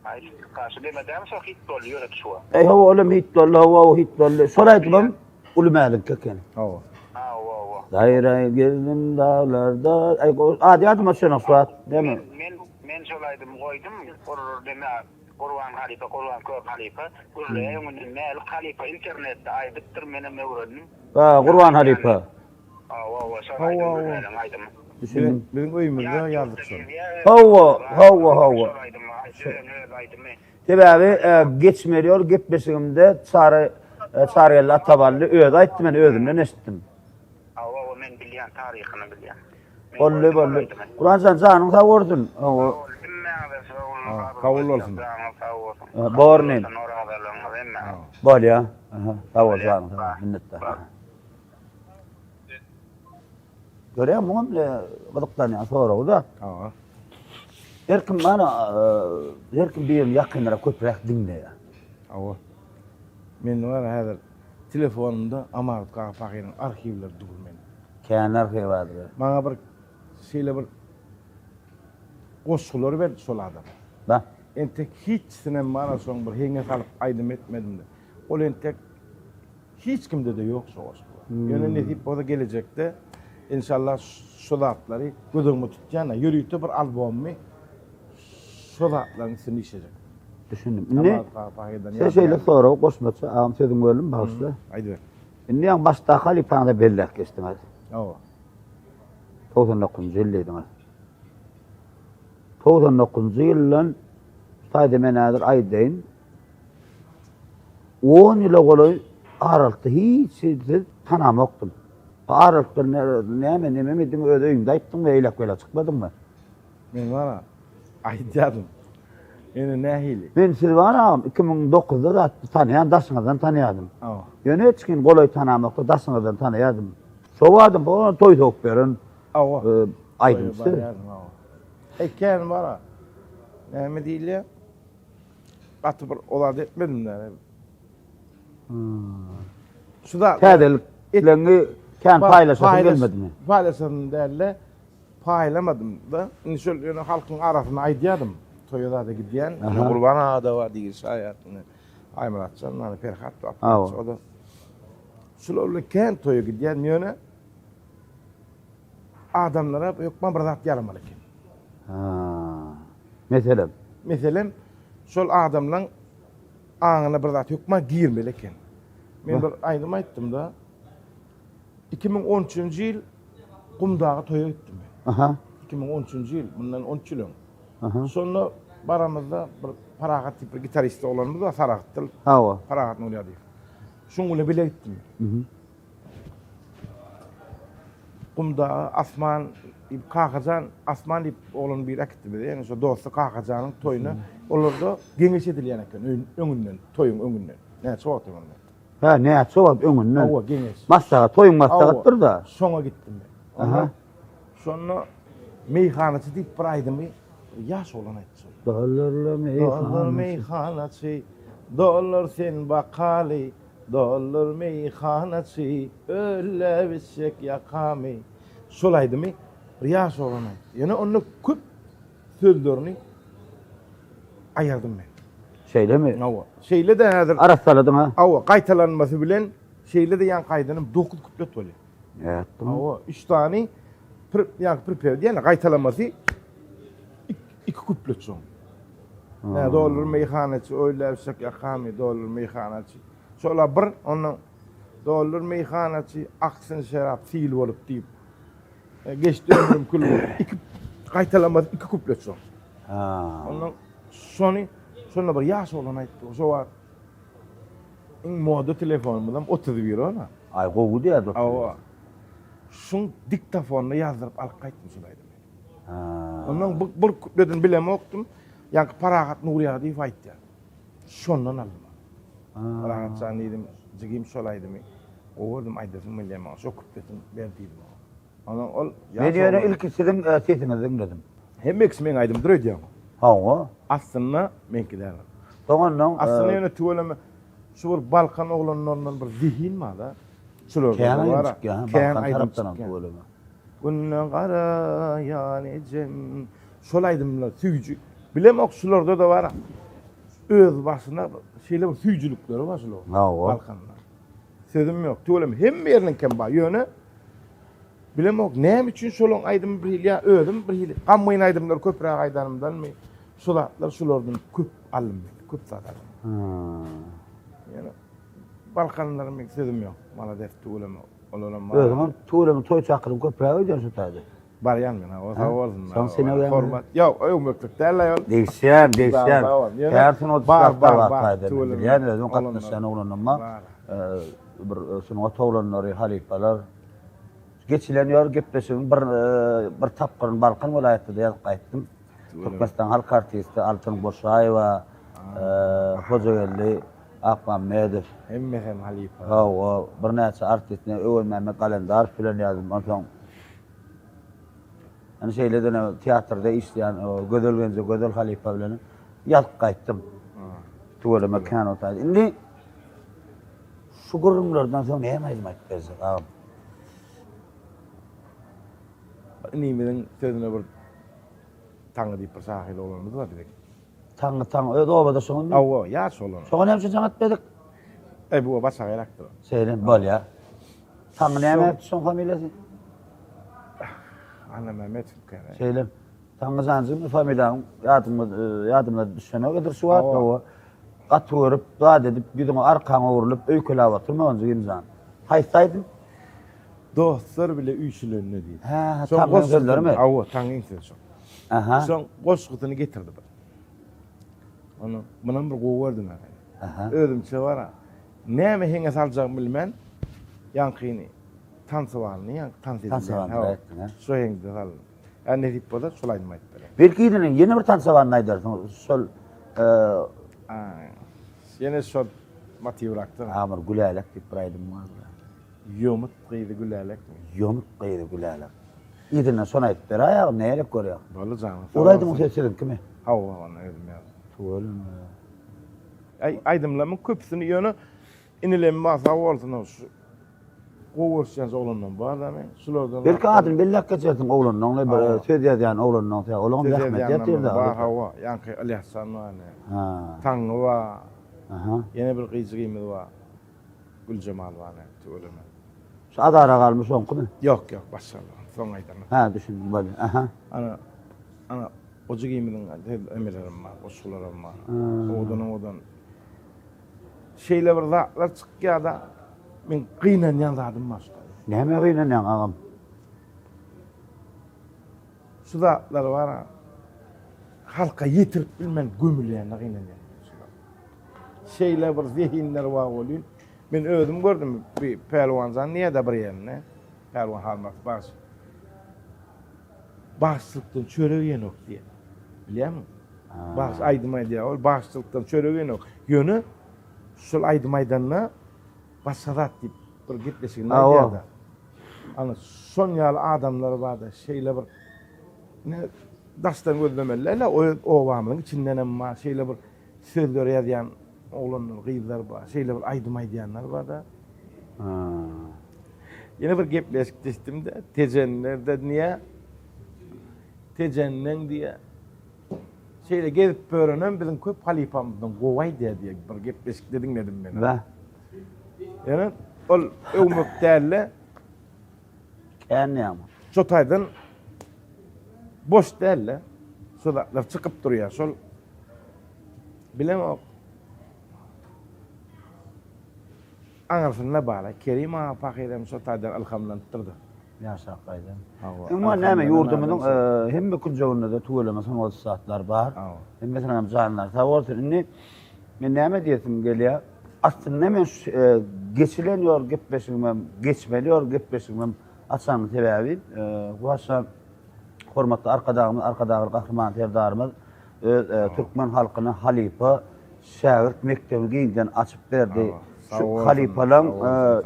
Ay, karşı demeden so hit bolýar şu. Hawa olam hit dolly. Soraýdym ulmalik eken. Awa. Awa. Daýra geldim dağlarda. Adi adyma şoňa suat, deme. Men şolaýdym goýdum. Deme Qurban halife, Qurban köp halife. Gürleýän näl halife internetde aýdypdyr meni öwrendim. Qurban halife. Awa, şolaýdym aýdym. Düşündüm. Bizim öýümizde ýazdyk şol. Hawa. Sebäbi geçmeliyor, gepleşigimde çarýaly atabally öz aýtdy, men özümden eşitdim. Awa, men bilýän taryhyny bilýän. Bolly. Qur'an-jan janyň sag bolsun. Kabul olsun. Bornin. Bolýa. Sag bol janyň, minnetler. Görýän muňam gyzyklanýan soraw da. Awa. Herkim bir ýakynlara köpräk dinleýär. Awa. Men var häzir telefonumda Amarat Gafakynyň arhivleri dugulmen. Kenar hewadır. Maňa bir şeýle bir goşgular berdi şol adam. Ba. Entek hiç sinem mana soň bir heňe salyp aýdym etmedim de. Ol entek hiç kimde de yok şo goşgular. Ýöne nesip o da gelecekde inşallah şol atlary gözüňe tutjana ýürüýte bir albommy şol atlaryň isini işejek. Düşündüm. Ne? Amarat Gafakynyň Sen şeýle sonra goşmaça ağam sözüm bölüm başla. Aýdy. Indi ýa başda halipaňda bellek geçdiňiz. Awa. 99-njy ýyl ediňiz. 99-njy ýylyň taýda menadir aýdaýyn 10 ýyla goloý aralykda hiç sizi tanamakdym. Aralykda näme mediň öýde öýüňde aýtdyň we eýlek bela çykmadyňmy? Men wara aýdýadym. Ene nähili? Men sizi waram 2009-da da tanıyan daşyňyzdan tanıýadym. Awa. Ýöne hiç kim goloý tanamakda daşyňyzdan tanıýadym. Şowadym bu toý tok berin. Awa. Aýdymsy. Eken wara. Näme diýilýär? Gaty bir olady etmedim de. Şuda Täzelik etleňi kän paýlaşasy gelmedimi? Paýlaşasym derle paýlamadym da. Indi şol ýöne halkyň arasyna aýdýadym. Toýda da gidýän, Gurban ada var diýil şaýatyny. Aýmaratçan, many Ferhat Awa. o da. Şolary kän toýa gidýän ýöne adamlara ýokma bir zat ýalamaly eken. Meselem. Meselem şol adamlaň aňyna bir zat ýokma girmeli eken. Men bir aýdym aýtdym da 2013-nji ýyl Gumdaga toýa gitdim ben. Aha. 2013-nji ýyl, bundan 13 ýyl. Aha. Sonra baramızda bir Paragat tipi gitarist olanımız var, Saragat'tıl. Hawa. Paragat Nuri adıyım. Şungunla bile gittim. Kumda Asman Kakacan, Asman ip oğlun bir akitti bir de. Yani şu dostu Kakacan'ın toyuna. Olur da gengeç edilyen eken, öňünden, toyun öňünden. Ne çoğut öňünden. Ha, ne çowap öňünden. Awa gengeç. Masaga toyun masagatdyr da. Şoňa gittim ben. Aha. Sonra meyhanacı deyip bir aýdym. Yaş olan aýtdy. Dollar meyhanacı, dollar sen bakali, dollar meyhanacı, öyle bir yakami. Şolaydı mı? Riyas olan aýtdy. Yani onu köp sözlerini ayardım ben. Şeyle mi? Awa. Şeyle de nädir? Arasaladın ha? Awa, gaýtalanmasy bilen şeyle de yan gaýdanyp 9 kuplet bolýar. Evet. Awa, 3 tane prepare diýen gaýtalanmasy 2 kuplet soň. Ne dollar meyhanacı öyle bir yakami dollar meyhanacı. Şola bir onun dollar meyhanacı aksın şarap fiil bolup diýip geçdi ömrüm kul iki gaýtalamaz 2 kuplet soň. Ondan sonra bir ýaş bolan aýtdy. Şo var. Moda telefonumdan 31 ona. Ay gowu diýär. Awa. Şun diktafonna ýazdyryp alyp gaýtdym şolaydy. Ondan bir kupletin bilem okdum. Yani Paragat Nuri diýip aýtdy. Şondan aldım. Paragat san dedim, jigim şolaydy mı? Oğlum aýdasym bilem, şo kupletin berdim. Ondan ol Men ýöne ilki sizin sesinizi dinledim. Hemmex men aýdym durýar. Hawa. Aslında menkiler. Toňandan Aslında ýöne tüweleme şu bir Balkan oğlanlarından bir zihin ma da. Şular var. Balkan tarapdan bolýar. Bundan gara yani cem şolaydymlar süýjü. Bilem ok şularda da var. Öz başına şeyle süýjülükleri var şular. Balkanlar. Sözüm yok. Tüwelem hem ýerden bar ýöne. Bilem ok näme üçin şolaň aýdym bir ýa ödüm bir hili. Gammaýyn aýdymlar köpräk aýdanymdan mı? Şularlar şulardan köp alym, köp satarym. Yani Balkanlar men sözüm yok. Mala def tüwelem olalam. Özüň tüwelem toy çakyryp köpräk öýdür şu taýda. Baryan men o sawalsın. Son sene öýrendim. Hormat. Ýok, öýmeklik däl ýol. Değişen. Her son Bar, taýda. Yani özüň gatnaşan oglanma. Bir şunu otoglanlary halipalar geçilenýär gepleşim bir tapgyryn Balkan welaýatynda ýazyp gaýtdym. Türkmenistan halk artisti Altyn Boşaýewa, Hojagelli Akmammedow. Hem halipa. Hawa, bir näçe artistne öwelmäme kalendar filan ýazdım. Onsoň yani şeyle teatrda işleyen Gödel Halipa bilen ýazyp gaýtdym. Tuweleme kan otady. Indi şu gururlardan sonra ne hizmet verecek ağam? Nimeden sözüne bir taňy diýip bir sahil olanymız var dedik. Taňy öde obada soňun. Awa ýaş olan. Soňun hemşe jaňat bedik. Bu başa gerekdir. Seýlen bol ya. Taňy näme soň familyasy? Anna Mehmet Fukara. Seýlen. Taňy zanjymy familýaň ýadymda düşene kadar şu wagt o. Gat görüp, dua edip, ýüzüňe arkaňa urulyp, öýkelä oturmagyň imzan. Haýsaýdym. Dostlar bile üýçülerine diýdi. Ha, Soň taňy sözlerimi? Awa, taňyň sözü. Aha. Soň goşgutyny getirdi bir. Onu munan bir gowy berdim ben. Aha. Özümçe bara. Näme heňe saljagym bilmän. Ýankyny tansywalyny, ýa Tansywalyny etdiň, ha? Şo heňde sal. Ne diýip bolar, şolaýdym aýtdylar. Belki yeni bir tansywalyny aýdarsyň. Sol Yine şol motivraktır. Amir Gülalek diýip bir aýdym var. Yomut gyýdy gülalek. Yomuk gyýdy Gülalek. Ýedine son aýdyp ber aýagy näle görýär. Boly jany. Uraýdyň sesiň kime? Hawa onu özüm ýazdy. Tuğalım. Aydımlamın köpüsünü yönü inilen masa olsun şu Goworşans oğlundan var da men şulardan. Belki adın bellak geçersin oğlundan ne bir söz ýazýan oğlundan ta oğlun rahmet ýetdi. Var hawa yankı Ali Hasan var ne. Ha. Taňy var. Aha. Yine bir gyýjygymyz var. Gülcemal var ne. Tuğalım. Şu adara galmy soňky mı? Yok başladı. Son aydan. Ha düşündüm böyle. Aha. Ana ocu giyiminin emirlerim var, oşularım var. Odan. Şeyle bir zatlar çıkıyor da ben kıyınan yanladım başta. Näme gynan ýan agam? Şu zatlar var ha. Halka yetirip bilmem gömülýän kıyınan yan. Şeyle bir zihinler var oluyor. Ben özüm gördüm bir pelwanzan niye de bir yerine. Pelwan halmak baş. Başlıktan çöreğen ok diye. Biliyor musun? Baş aydımay diye ol. Başlıktan çöreğen ok. Yönü şol aydı maydanına basarat deyip bir gitleşik. Ana son yalı adamlar var da şeyle bir ne dastan gözlemelerle o vamının içinden ama şeyle bir sözler yazyan oğlanlar, kıyılar var. Şeyle bir aydımay diyenler var da. Yine bir gepleşik deştim de tecenlerde niye? Tecenlen diye şeyle gezip börünen bizim köp halifamızdan govay diye bir gepleşik dedin dedim ben. Ve Yani ol övmüklerle känni ama. çotaydan boş derle sulatlar çıkıp duruyor. Sol bilemem anasına bağlı. Kerim ağa fakirem çotaydan alhamlandırdı. Yaşa gaýdan. Hawa. Ama näme ýurdumyň hemme kunjagynda da tuğulamasan o saatlar bar. Hemme sanam janlar. Tawartyr inni men näme diýesim gelýär? Aslında men geçilen ýol gepleşigim, geçmeli ýol gepleşigim açan sebäbi bu aşa hormatly arkadagy gahryman terdarymyz Türkmen halkyna halifa şägirt mektebi giňden açyp berdi. Şu halifalaň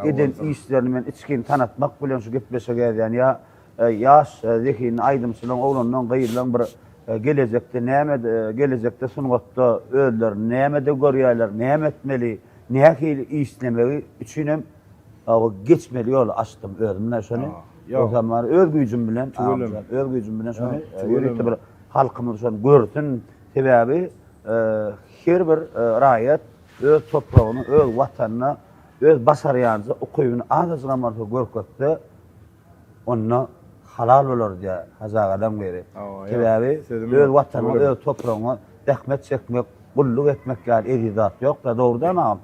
eden işlerini men içkin tanatmak bilen şu gepleşe gelýän ýa ýaş zehini aýdymçylyň oğlundan gaýrylan bir gelecekde näme gelecekde sungatda özler näme de görýärler, näme etmeli, näme işlemeli üçinem geçmeli ýol açdym özümle şonu. O zaman öz güýjüm bilen, öz güýjüm bilen şonu ýörekde bir halkymyz şonu görsün sebäbi her bir raýat öz topragyny, öz watanyny, öz basarýanyny, okuyuny azyna marka görkezse onda halal bolar diye hazagadan beri. Sebäbi öz watanyny, öz topragyny rahmet çekmek, gulluk etmek ýa-da erizat ýok da dogry demem.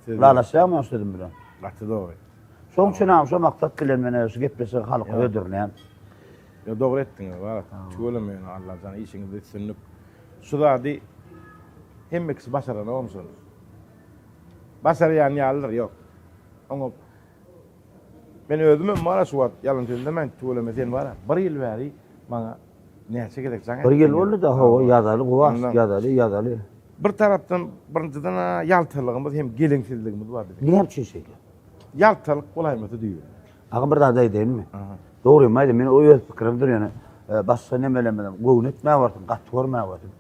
Lalaşýarmy sözüm bilen? Gatdy dogry. Şoň üçin hem şo maksat bilen mene şu gepleşe halky ödürlen. Ya dogry etdiň, var. Çölemeýän Allah jany işiňizi sünnüp. Şurady hemmekisi başaran olmuşsun. Başarayan ýalylar ýok. Oňa men özümem mara şu wagt ýalyn sözünde men tölemesen bara. Bir ýyl bäri maňa näçe gerek jaňa. Bir ýyl boldy da hawa ýazaly, gowas ýazaly. Bir tarapdan birinciden ýaltyrlygymyz hem geleňsizligimiz bar dedi. Näme şey? Ýaltylyk bolaýmasy diýýär. Aga bir daha diýenmi? Dogry, maýly men o öz pikirimdir ýani. Başga nemelemeden gowy etmä bartym, gatty görmä bartym.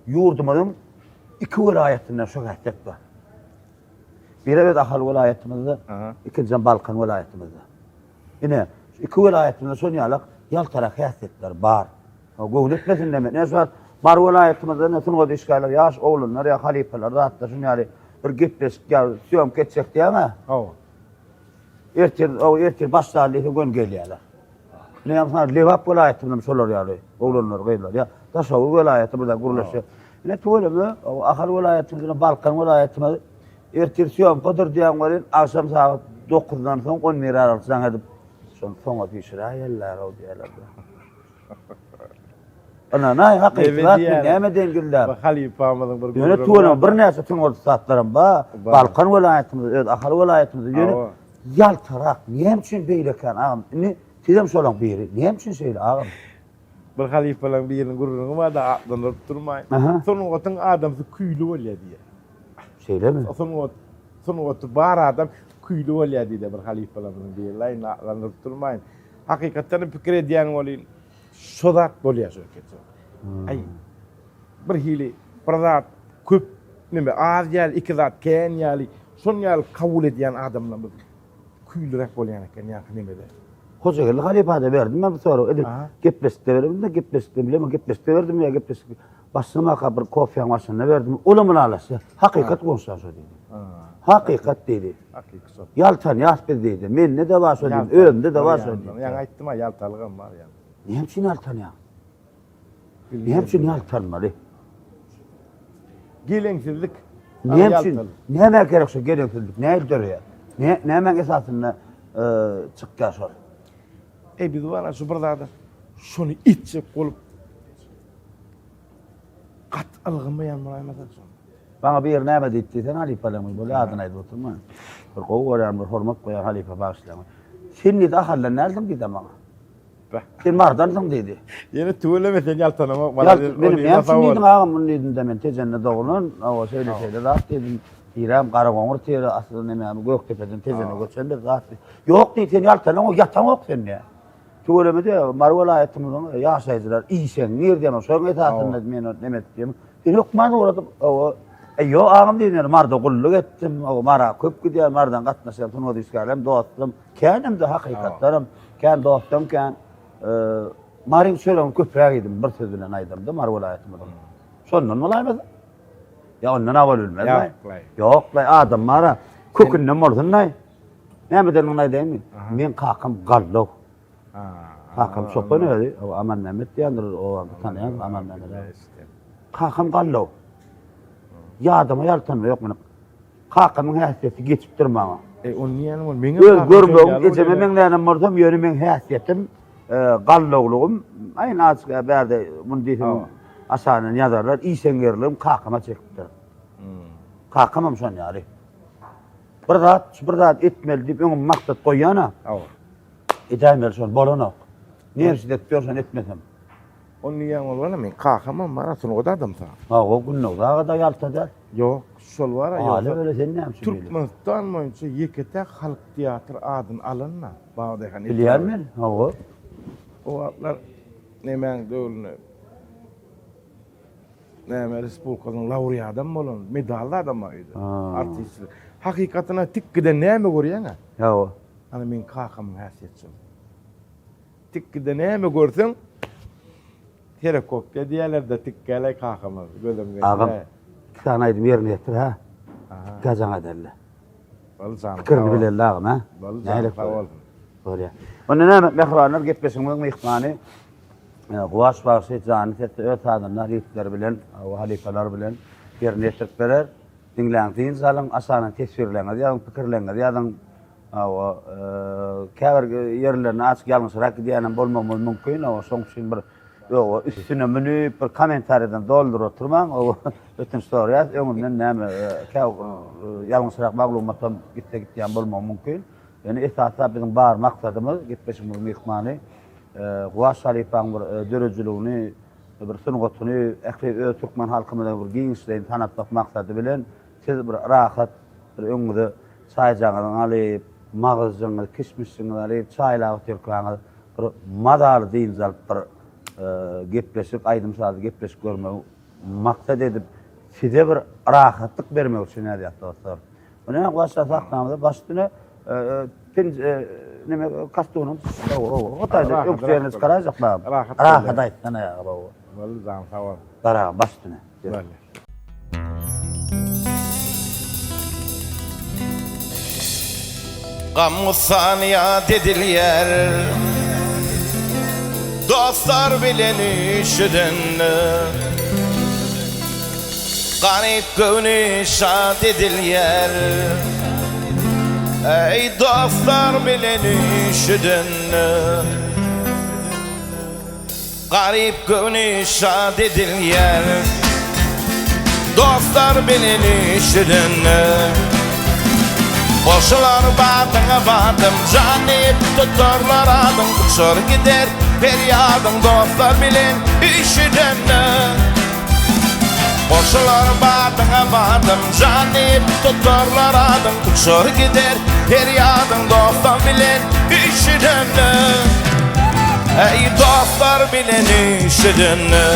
Ýurdumyň iki vilayatyna şu gaýtap bar. Biri evet Ahal vilayetimizde, Aha. ikinci Balkan vilayetimizde. Yine iki vilayetimizde son yalak yaltarak häsiýetler bar. O goýun etmesin demek. Ne soňra bar vilayetimizde näsin o işgaller ýaş oğlunlar ya halifeler zatda şun ýaly bir gepleşik ýa süýüm keçsek diýme. Hawa. Ertir başlarlygy gün gelýärler. Ne ýa-da Lewap vilayetimizde şolar ýaly oğlunlar gaýlar ýa. Taşawu vilayetimizde guruluşy. Ne töwelemi o Ahal vilayetimizde Balkan vilayetimizde ertir süýüm godur diýen werin akşam saat 9-dan soň 10 mir aralykdan edip şol soňa pişirýärler o diýerler. Ana näme hakykat näme dengiller? Bu halifamyzyň bir Ýöne tuğanam bir näse tüň orta saatlarım ba. Balkan vilayetimizde, Ahal vilayetimizde ýöne yaltarak näme üçin beýlekan agam? Ne tizem şolaň biri. Näme üçin şeýle agam? bir halifalar bir ýeriň gurulmagy var da atlanıp durmaýyn. Aha. Sonuň otyň adamsy küýli bolýar diýer. Şeýlemi? Sonuň oty bar adam küýli bolýar diýer bir halifalar diýerler. Atlanıp durmaýyn. Hakykatdan pikir edýän bolýan. Şodat bolýar şo ketso. Ay. Bir hili prazat köp nime az ýaly iki zat kän ýaly şon ýaly kabul edýän adamlar küýlirek bolýan eken ýa nimede. Hocagyl halifada berdim ben bu soru. Edip Aha. gepleşdi berdim de gepleşdi bilem gepleşdi berdim ýa gepleşdi. Başlama bir kofya maşyna berdim. Ulamyny alasy. Hakykat bolsa şo diýdi. Hakykat diýdi. Hakykat şo. Yaltan ýasby diýdi. Men ne de başa diýdim. Öňümde de başa diýdim. Ýa aýtdym ha ýaltalygam bar ýa. Näme üçin yaltan ýa? Näme üçin yaltanmaly? Geleňsizlik. Näme üçin? Näme gerek şo geleňsizlik? Näme dörýär? Näme esasynda çykýar şol? Biz var şu bir zada şonu içip bolup gat algamayan mulaýmasak şonu. Bana bir näme diýdi sen halifelermi bolu adyny aýdyp oturma. Bir gowy bir hormat goýan halife bagşlaýan. Sen nide ahallar näzim diýdi bana. Sen mardansyň diýdi. Ýene töwelemesen ýaltanamak Benim näme üçin diýdim agam bunu diýdim de men tejenne dogulun, o şeýle zat diýdim. İram Garagoňur teri asly näme Göktepeden tejenne göçende zat. Ýok diýdi sen ýaltanaň o ýatamok sen näme? Töwelemede Mar vilayetimizden ýaşaýjylar iýsen nerede men şoň etatynda men näme diýdim. Sen hukman uğradım. O yo ağam diýdiler marda gulluk etdim. O mara köp gidýär mardan gatnaşýan tunuňa düşgärlem dostum. Känem de hakykatlarym, kän dostum kän maryň şölen köprek edim bir söz bilen aýdymdy Mar vilayetimizden. Şondan mulaýmaz. Ya ondan awal ölmez. Ýok, adam mara kökünden bolsunday. Näme diýen onu aýdym? Men kakam gallow. Kakam çokpan öýdi. O Aman Mehmet diýendir, o tanýan Aman Mehmet. Kakam gallow. Ýadyma ýaltanma ýok meni. Kakamyň häsiýeti geçip durmagy. Onu ýani bol meňe görmegim, ejeme meňden borsam ýöne meň häsiýetim, gallowlugum, aýyn açyk berde bunu diýdim. Asanyň ýazarlar, iýsengerligim kakama çekipdir. Kakamam şon ýaly. Bir zat etmeli diýip öňüme maksat goýýana. Edämel şol bolanok. Näme etdirsen etmesem. Onu ýan bolýar men kakamam mara şonu da adam sa. O günne da ýaltada. Ýok, şol bar ýa. Hala öyle sen näme şeýle. Türkmenistan boýunça ýekete halk teatr adyny alynma. Bagdahan. Bilýärmen? O atlar näme döwlüne näme respublikasyň laureatam bolan, medally adam aýdy. Artist. Hakykatına tikkide näme görýän? Ýa. Ana men kakam häsiýetçi. Tikkide näme görseň helikopter diýerler de tikkele kakama gözümge. Agam sana aýdym ýerine ýetir ha. Gazaňa derler. Balsan. Kirdi bilerler agam ha. Näle fawal. Bolýar. Onda näme mehranlar gepleşiňiz mehmany Guwaş bagşy jany setde öz adamlar ýetler bilen, o halifeler bilen ýerine ýetirip berer. Dinläňiz zalyň asany tesbirleňiz ýa-da pikirleňiz ýa-da o käbir ýerlerine açyk ýalňyşrak diýenem bolmagy mümkin. O şoň üçin bir üstüne menüp bir komentardan doldurup oturmam. O ötün soruýar, öňünden näme ýalňyşrak maglumatam gitdiýän bolmagy mümkin. Yani esasda bizim bar maksadımız gitmişimiz mehmany Guwaş halifaň bir dörejiliğini bir sungatyny ähli Türkmen halkymyza bir giňişleýin tanatmak maksady bilen siz bir rahat bir öňüňde çaýjaňyzy alyp, magazyňyzy, kişmişiňizi alyp, çaýlagy türkläňiz bir madar diýinjal bir gepleşip aýdym sazy gepleşip görmek maksat edip size bir rahatlyk bermek üçin näde dostlar. Ona başa saklamada baştına neme kastonun o tayda öksüyeniz karayacaklar. Rahat ayttan ayağı bu. Vallahi zam sağ Dara baştına. Vallahi. Gamı saniya dedilyer dostlar bileni şüdünlü garip gönü şad edilyer ey dostlar bileni şüdünlü garip gönü şad edilyer dostlar bileni şüdünlü boşlar batığa batım canip tutarlar adım uçur gider feryadım dostlar bilen işidenle boşlar batığa batım canip tutarlar adım uçur gider feryadım dostlar bilen işidenle ey dostlar bilen işidenle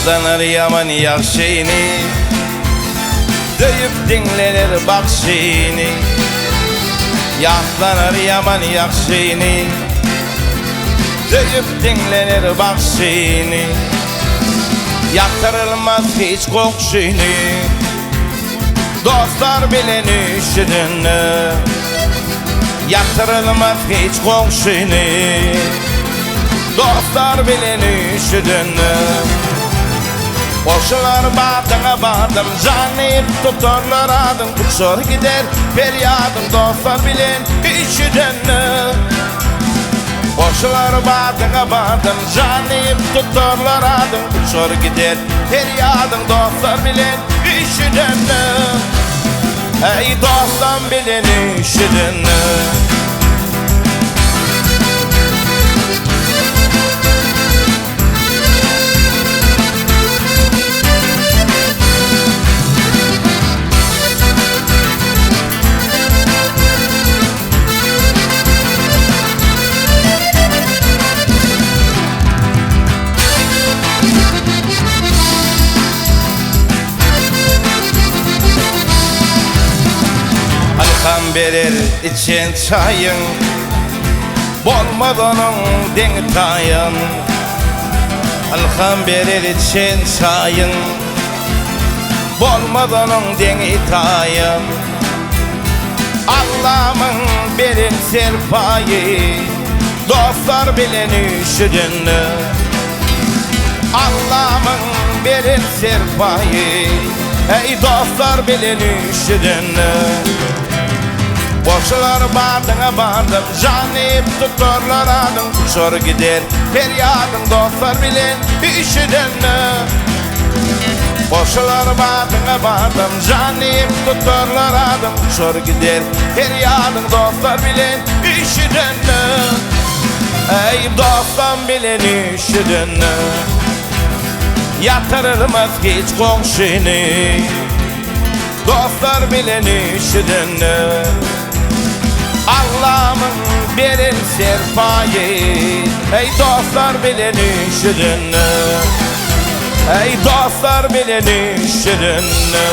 Yatlanır yaman yakşini döyüp dinlenir bakşini Yatlanır yaman yakşini döyüp dinlenir bakşini Yaktırılmaz hiç kokşini dostlar bileni şidini Yaktırılmaz hiç kokşini dostlar bileni şidini boşlar batığa batım canip tutarlar adım uçur gider feryadım dostlar bilen işidenle boşlar batığa batım canip tutarlar adım uçur gider feryadım dostlar bilen işidenle ey dostlar bilen işidenle Alkan verir için çayın bolmadanın deni tayın Alkan verir için çayın bolmadanın deni tayın Allah'ımın berin serpayı dostlar bileni şüdünlü Allah'ımın berin serpayı ey dostlar bileni şüdünlü boşlar batığa batım canip tutarlar adım uçur gider feryadım dostlar bilen işidenle boşlar batığa batım canip tutarlar adım uçur gider feryadım dostlar bilen işidenle ey dostlar bilen işidenle yatırılmaz hiç komşini dostlar bilen işidenle Allah'ımın berin serpayı ey dostlar bileni şirinni ey dostlar bileni şirinni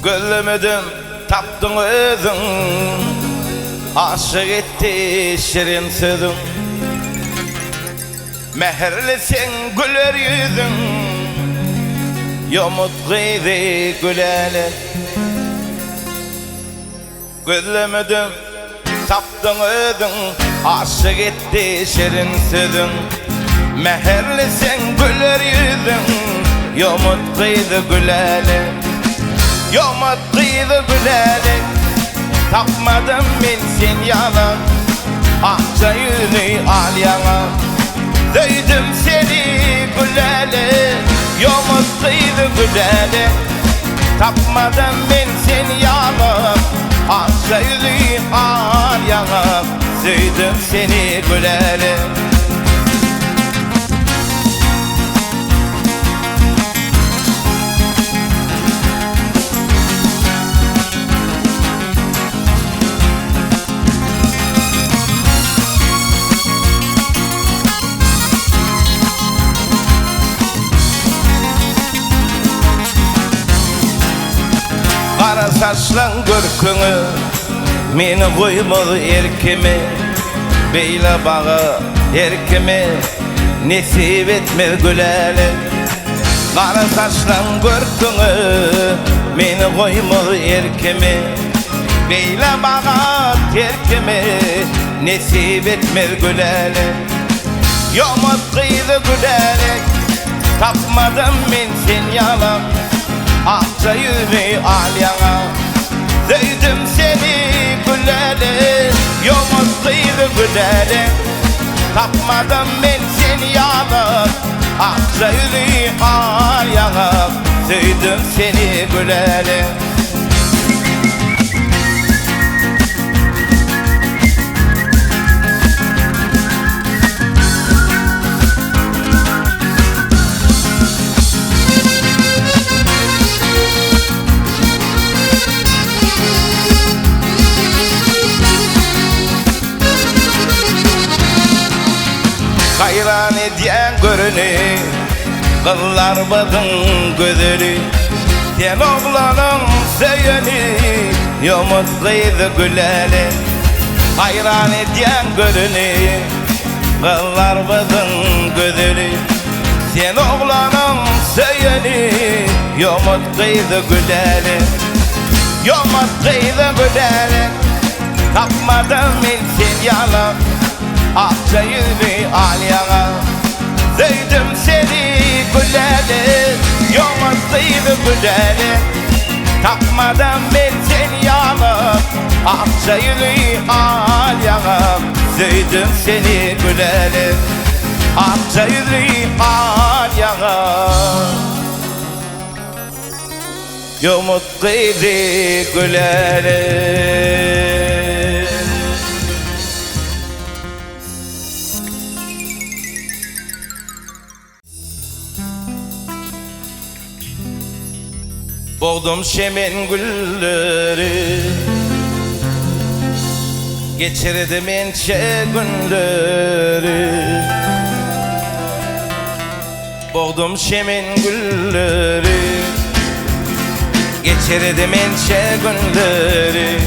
Gülmedim taptın özün aşık etti şirin sözün Meherlisin güler yüzün yomut gıydı gülele Gözlemedim taptın özün aşık etti şirin sözün Meherlisin güler yüzün yomut gıydı gülele Yomut gıydı gülele Tapmadım ben sen yalan Akça yüzünü al yana Döydüm seni güleli, yolumuz kıydı güleli. Tapmadım ben seni yanıp, akça yüzü al yanıp. Döydüm seni güleli. Kara saçlan görkünü meni koymalı erkeme. Beyle bağı erkeme nesip etme güleli. Kara saçlan görkünü meni koymalı erkeme. Beyle bağı erkeme nesip etme güleli. Yomut kıydı güleli, tapmadım ben sen yalan. Akça yüzü al yana, döydüm seni güleli. Yolumuz kıydı güleli, tapmadım ben seni yanıp. Akça yüzü al yana, döydüm seni güleli. Hayran ediyen görünü, kıllar badın gözülü. Sen oğlanın söyünü, yomut kıydı güleli. Hayran ediyen görünü, kıllar badın gözülü. Sen oğlanın söyünü, yomut kıydı güleli. Yomut kıydı güleli, tapmadım ben sen yalan. Akça yüzü al yana, döydüm seni güleli. Yolumuz kıydı güleli, tapmadım ben seni yanıp. Akça yüzü al yana, döydüm seni güleli. Akça yüzü al yana, yolumuz kıydı güleli. Boğdum şemen gülleri, geçirdim ençe günleri. Boğdum şemen gülleri, geçirdim ençe günleri.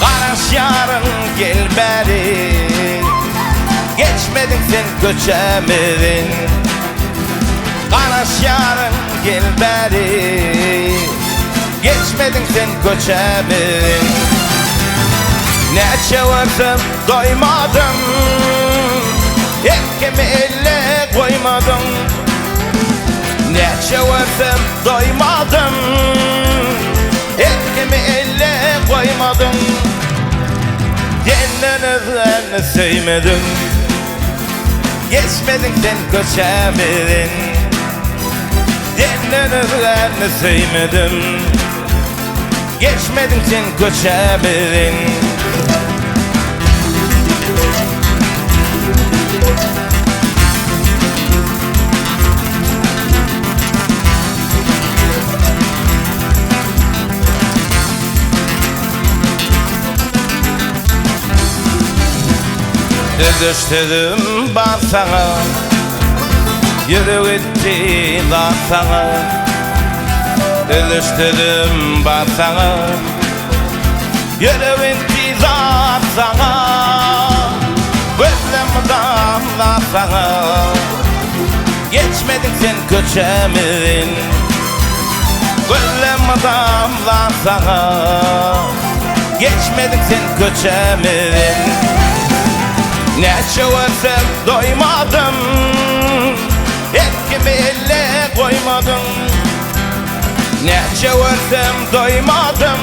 Karaş yarın gel beri, geçmedin sen göçemedin. Karaş yarın gel beri, geçmedin sen göçemedin. Neçe varsam doymadım, ekimi elle koymadım. Neçe varsam doymadım, ekimi elle koymadım. Kendinizden sevmedim, geçmedin sen göçemedin. Kendinizden sevmedim, geçmedin sen göçemedin. Düştüm bar sana, yürü gitti dar sana. Düştüm bar sana, yürü gitti dar sana. Gözlem damla sana, geçmedin sen göçemedin. Gözlem damla sana, geçmedin sen göçemedin. Neçe varsam doymadım, ekimi elle koymadım. Neçe varsam doymadım,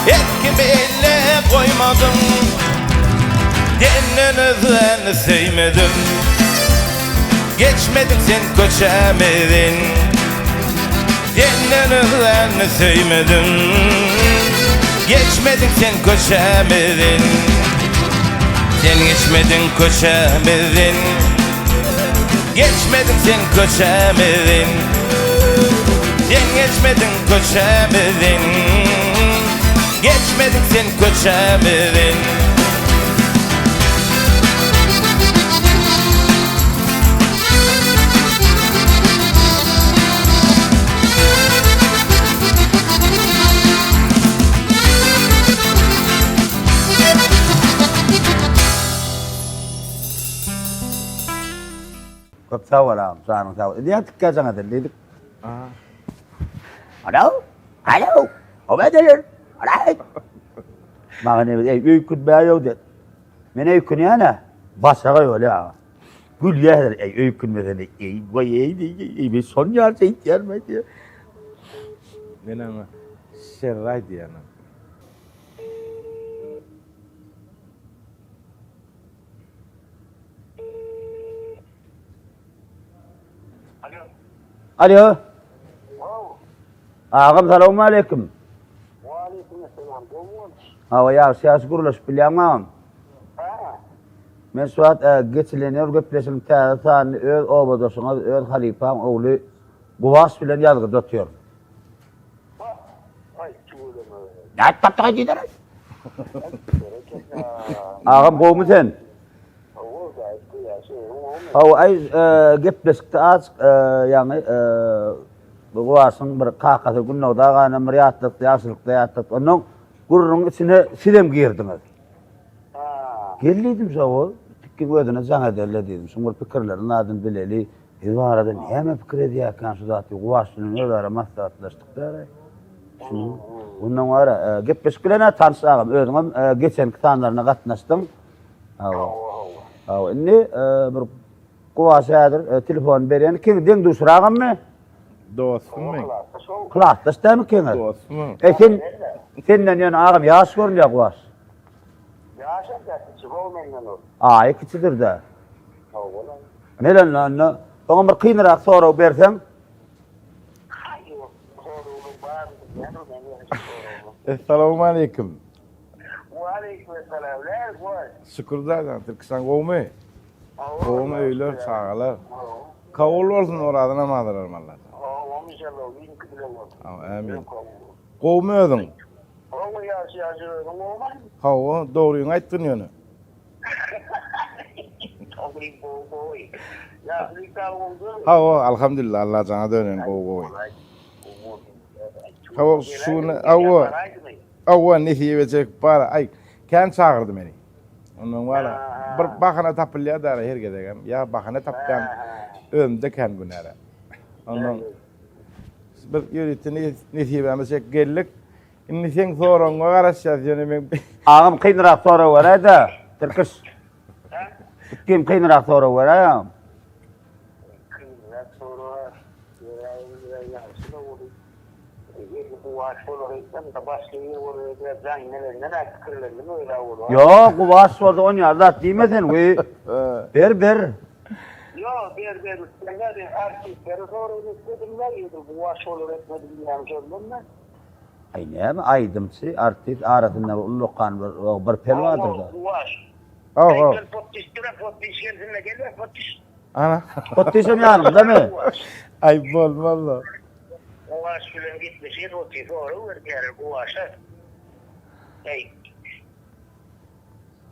ekimi elle koymadım. Kendinizden sevmedim. Geçmedin sen köçemedin. Kendinizden sevmedim. Geçmedin sen köçemedin. Sen geçmedin köçemedin. Geçmedin sen köçemedin. Sen geçmedin köçemedin. Geçmedin sen köçemedin. Köp sağ ol ağam, sağ ol, sağ ol. Diye tıkkacana derliydik. Aha. Alo, alo, o ben delir. Alay. Bana ne öykün be yok der. Men öykün yana, başağa öyle ağa. Gül yehder, öykün mesela, vay bir son yarca ihtiyarma diye. Men ana şerray diýenim. Alo. Ağam selamun aleyküm. Waalaikumsalam. Hava ya siyasi kuruluş bilýän ağam. Men suat geçilen göpleşim täze öz obadosyna öz halifam ogly Guwas bilen ýazgy dotýar. Ya taptaga gider. Ağam gowy sen? Hawa ay gepleşikde az ýani Guwasyň bir kakasy günnäde gana miriýatlyk ýaşlykda ýatyp onuň gurrunun içine silem girdiňiz. Geldim şow, tikki gözüne jaňa derle dedim. Şoňur pikirlerini nadyn bileli, bu arada näme pikir edýärken şu zaty Guwasyň özara maslahatlaşdyklar. Şunu ondan wara gepleşik bilen tanışagam, özüňem geçen kitanlaryna gatnaşdym. Hawa inni bir Guwasyň telefon berýän kim deň duşuragam Dostum men. Klasdaşdamy kim? Dostum. Senden ýöne agam ýaş görünýär Guwas. Ikisidir de. Melen lan, oňa bir kynrak soraw berseň. Assalamu alaykum. Waalaikumsalam. Şükürler Türkistan gowmy? Gowmy öýler çağalar. Kawul bolsun oradan amadylar mallar. Amin. Gowmy özüň? Hawa dogry aýtdyn ýöne. Hawa alhamdulillah Allah jana dönen gowy. Hawa şunu awa nehiyecek para ay kan çağırdı meni. Ondan wala bir bahana tapylýar da her gedegem. Ya bahana tapdan ömde kan günäre. Ondan bir ýöretini nehiyemesek gellik. Inni sen soraňa garaşýar ýöne men. Ağam kynrak soraw berýär-de. Türkis. Kim kynrak soraw berýär? Yok, Guwas bolsa on ýazat diýmesen, ber. Yo, ber. Sen artistleri soruyoruz dedim ya, Guwas olur etmedim diýen Ay näme aýdymçy artist arasynda ullukan bir pelwadyr da. Oh. Ana. Potysem ýanymda me? Ay bolmalla. Guwas bilen gitmişiz, oty soru berýär Guwas'a. Ey.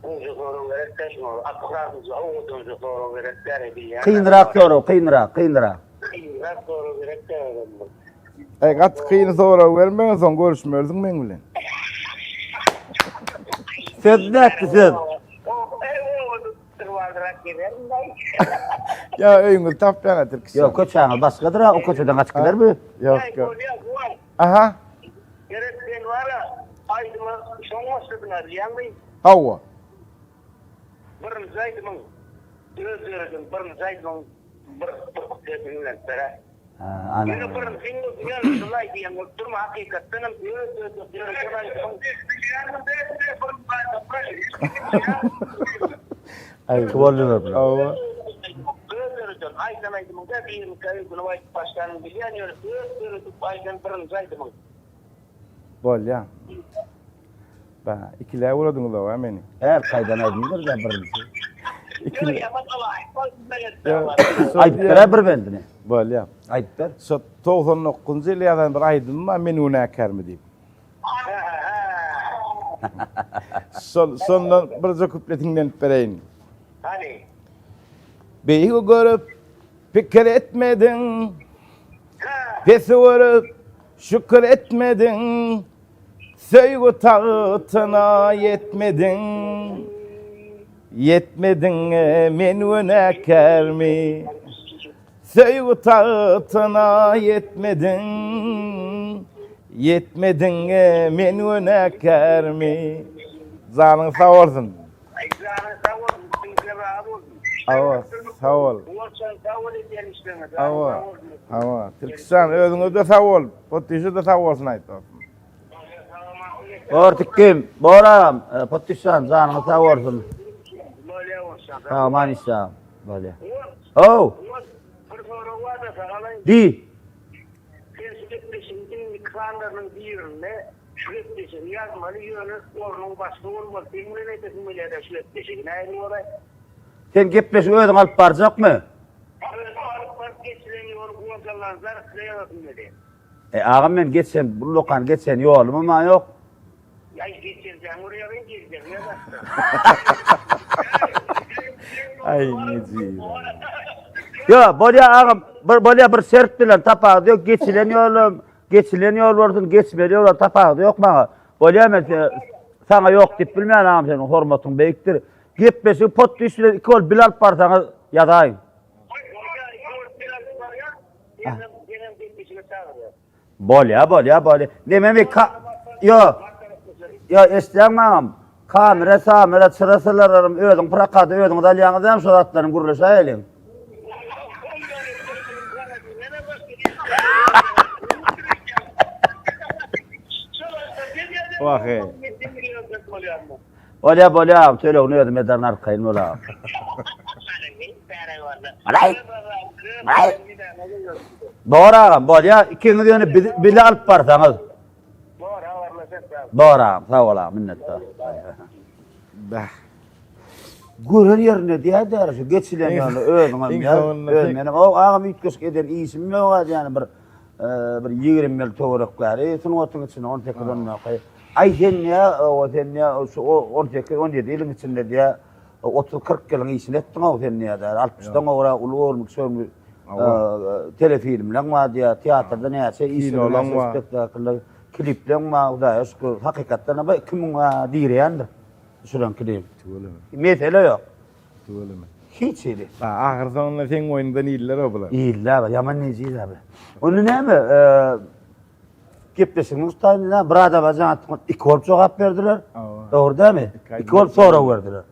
Oňa soru berýär, akranymyzy awudyňy soru berýär diýär. Kynrak soraw, kynrak. Kynrak soru berýär. Ay gat kyn soraw bermeň soň görüşmerdiň men bilen. Söz näkdi söz? Ya öýüňi tapýan Türkistan. Yok, köçäňi başgadyr, o köçeden gaçyp gidermi? Yok. Aha. Gerekden wara aýdyma şoňmasydyňa diýenmi? Hawa. Bir zaýdymyň özüňden bir zaýdymyň bir bilen bera. Ana. Ýöne bir singo diýen şulay diýen durma hakykatdan özüňden Tuvallılar bile. Awa. Öldürüdün, aydan aydımında bir bunu vayt başkanın bilyen yörü, öldürüdük aydan birinci aydımın. Bolýa. Ba, ikilä uladın da meni. Her kaydan aydındır da birincisi. İkilä. Ayıptara bir bendine. Bolýa. Ayıptar. So 99-njy ýyl ýazan bir aýdymma men unäkärmi diýip. Sondan bir zöküpletinden bereýin. Hani? Beýi görüp pikir etmedin. Pesi görüp şükür etmedin. Söýgü tağıtına yetmedin. Yetmedin men unäkärmi. Söýgü tağıtına yetmedin. Yetmedin men unäkärmi. Zanyň sag bolsun. Aydanı sağ olun, sizlere razı olsun. Awa, sag bol. Olsan sağ ol diyen işlerine. Awa, awa. Türkistan özüňe de sag bol. Potýşe de sag bolsun aýtdy. Ortik kim? Boram. Potişan zanı sağ olsun. Böyle olsa. Aman inşallah. Böyle. Oh. Bir soru var da sağlayın. Di. Sensipleşinin ekranlarının birine şüphesin yazmalı yönü onun başka olmaz. Benimle ne dedim öyle de şüphesin. Ne olay? Sen gepleşip ödün alıp baracak mı? Fark geçileniyor bu odalarlar kıyafetini dedi. Ağam ben geçsem, bu lokan geçsen yolum ama yok. Ya geçireceğim oraya ben gireceğim ya da. Ay neci. Yo, bolya ağam, bolya bir serttiler tapağı yok, geçilen yol vardın, geçmeli yol var, tapağı yok bana. Bolya men sana yok deyip bilmeyen ağam senin hormatın beyiktir. Gepleşip pot düşüler, iki ol bilal parçanı yadayın. Bolya. Dememek yo isteyen ağam. Kamera, samera, çırasılarım, ödün, prakadı, ödün, dalyanı dem soratlarım, guruluşa elin. Vahe. Bolya, söyle onu ödüm ederin arkayın ola. Doğru ağam, bolya, ikiniz yönü bile alıp barsanız. Doğru ağam, sağ ola, minnettar. Bah. Gurur yerine diye der şu geçilen yolu ödüm ya. Ödüm, o ağam ütkösk eden isim yok yani bir 20 yıl toğrak var. Şunu otun içine 18 onunla koy. Ay sen ya, o sen ya, 18, 17 yılın içinde diye 30-40 yılın iyisini ettin o sen ya der. 60'dan oğra ulu olmak sonra telefilmler var diye, tiyatrda neyse, isim neyse, spektaküller, klipler var da, hakikaten ama kimin direyendir. Şuran klip. Mesele yok. Hiç öyle. Ahir zamanlar sen oyundan iyiler o bular. İyiler, yaman neciyiz abi. Onu ne mi? Gepleşin ustayla burada bacan iki olup cevap verdiler. Doğru değil mi? İki olup sonra verdiler.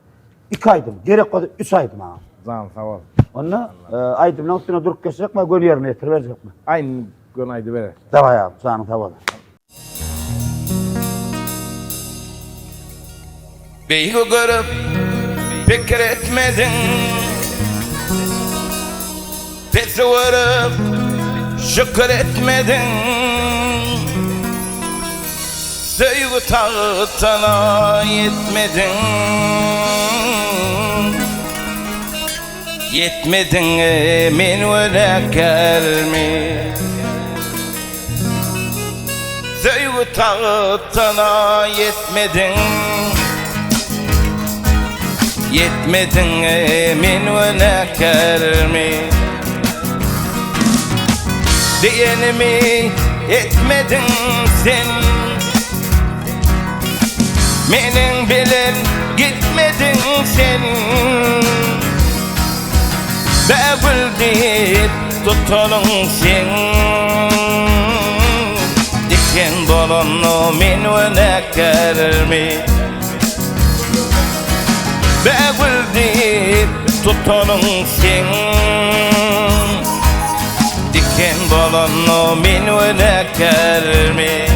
2 aydım. Gerek oldu 3 aydım ha. Zan sağ ol. Onu aydımın üstüne durup geçecek mi? Gönü yerine yetirecek mi? Aynı gönaydı verir. Tamam ya. Sana tamam. Beýi görüp pikir etmedin. Pesi görüp şükür etmedin. Söýgü tağıtına yetmedin. Yetmedin men ölekärmi. Söýgü tağıtına yetmedin. Yetmedin men ölekärmi. Diyenimi etmedin sen. Menin bilen gitmedin sen. Bägül deyip tutalın sen. Diken bolonu men ölekärmi. Bägül deyip tutalın sen. Diken bolonu men ölekärmi.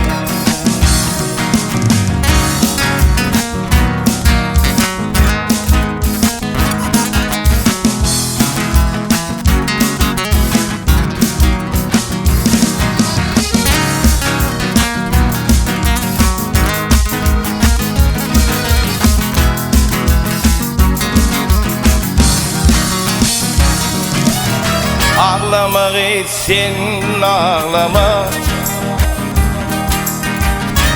Ağlamak için ağlama,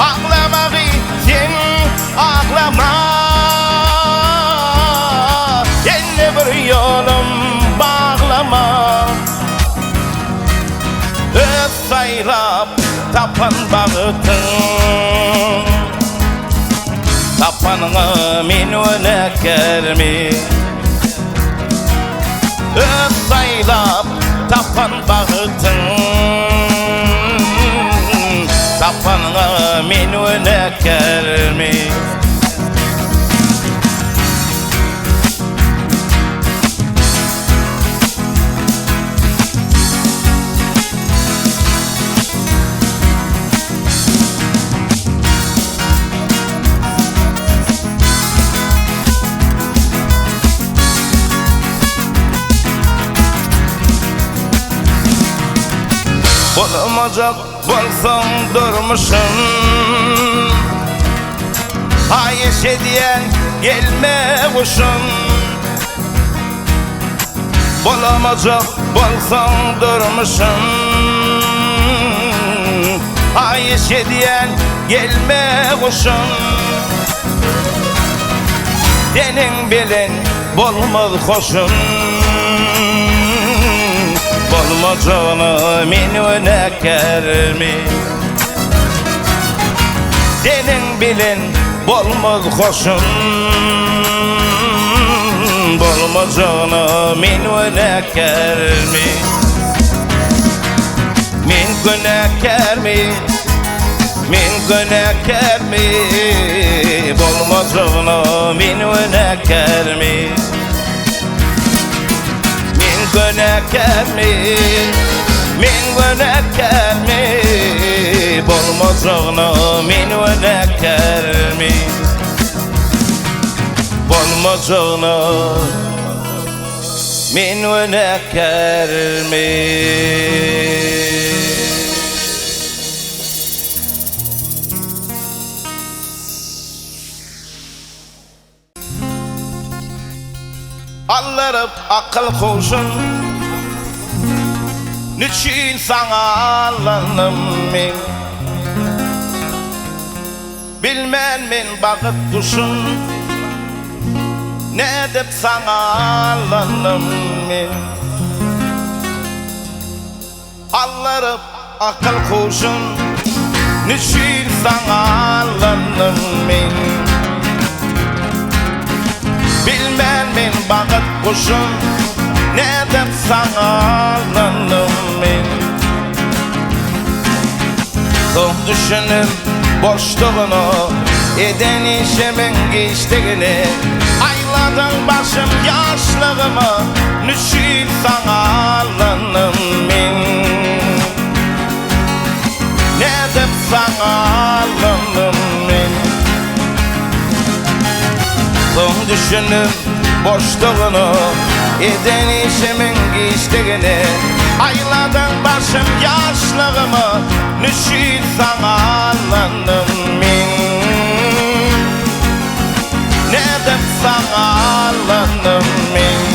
ağlamak için ağlama. Yeni bir yolum bağlama. Öz saylap tapan bağıtın, tapanına min öneker mi? Öz saylap tapan bağıtın, tapanına min öneker mi? Bulamacak bolsam durmuşum, Ayşe diyen gelme kuşum. Bulamacak bolsam durmuşum, Ayşe diyen gelme kuşum. Senin bilin bulmaz hoşum, bolmacağına min öneker mi? Senin bilin bolmaz hoşum, bolmacağına min öneker mi? Min öneker mi? Min öneker mi? Bolmacağına min öneker mi? Göneker mi? Min göneker mi? Bolmacağına min göneker mi? Bolmacağına min göneker mi? Allarıp akıl koşun, niçin sana allanım men? Bilmem men bakıp kuşun, ne dep sana allanım men? Allarıp akıl koşun, niçin sana allanım men? Bilmem men bakıp kuşun, ne dep sana allanım men? Son düşünüp boşluğunu, eden işimin geçtiğini, ayladım başım yaşlığımı, niçin sana allanım men? Ne dep sana allanım men? Son düşünüp boşluğunu, eden işimin geçtiğini, ayladım başım yaşlığımı, niçin sana allanım men? Ne dep sana allanım men?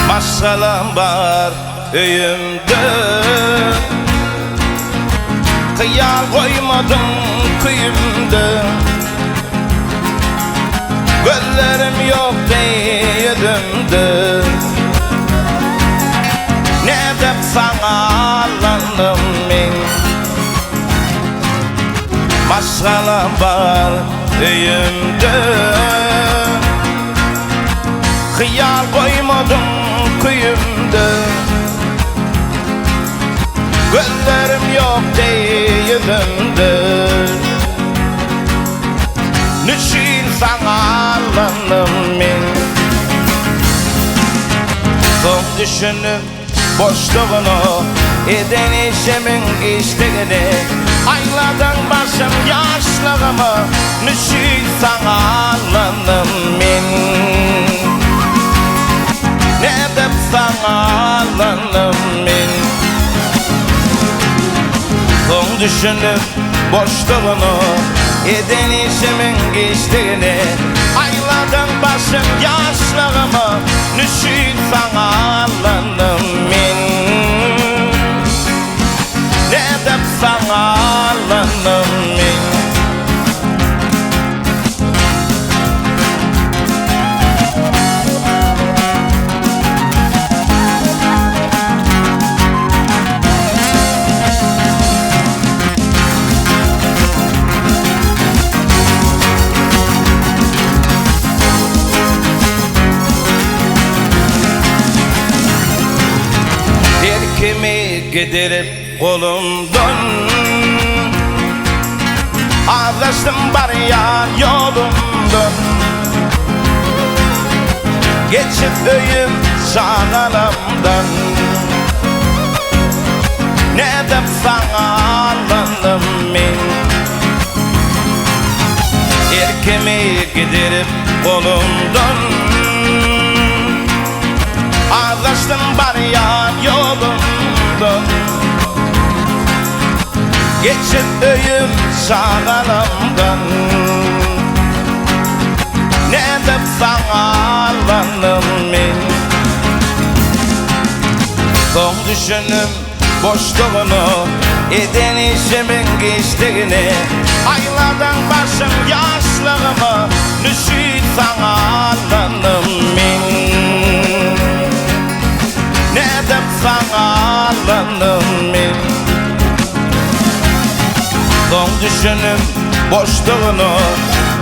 Maşalam var öyümde, kıyal koymadım kıyımda. Gözlerim yok değilimde, ne dep sana allandım men? Maşalam var öyümde, kıyal koymadım kıyımda. Gözlerim yok değilimdir, niçin sana allanım men? Son düşünüp boşluğunu, eden işimin geçtiğini, Ayladın başım yaşlığımı nüşüt sana alınım min Ne dep sana alınım min Son düşünüp boşluğunu eden işimin geçtiğini Ayladın başım yaşlığımı nüşüt sana alınım min Ne dep sana alınım min Kimi giderip kolumdan Ağlaştım bari ya yolumdan Geçip öyüm şağalamdan Ne dep sana alınım min Kimi giderip kolumdan Ağlaştım bari ya yolumdan Geçip öyüm şağalamdan Ne dep sana alınım min Son düşünüm boşluğunu eden işimin geçtiğini Aylardan başım yaşlığımı nüşüt sana alınım min Ne dep sana alınım min Son düşünüm boşluğunu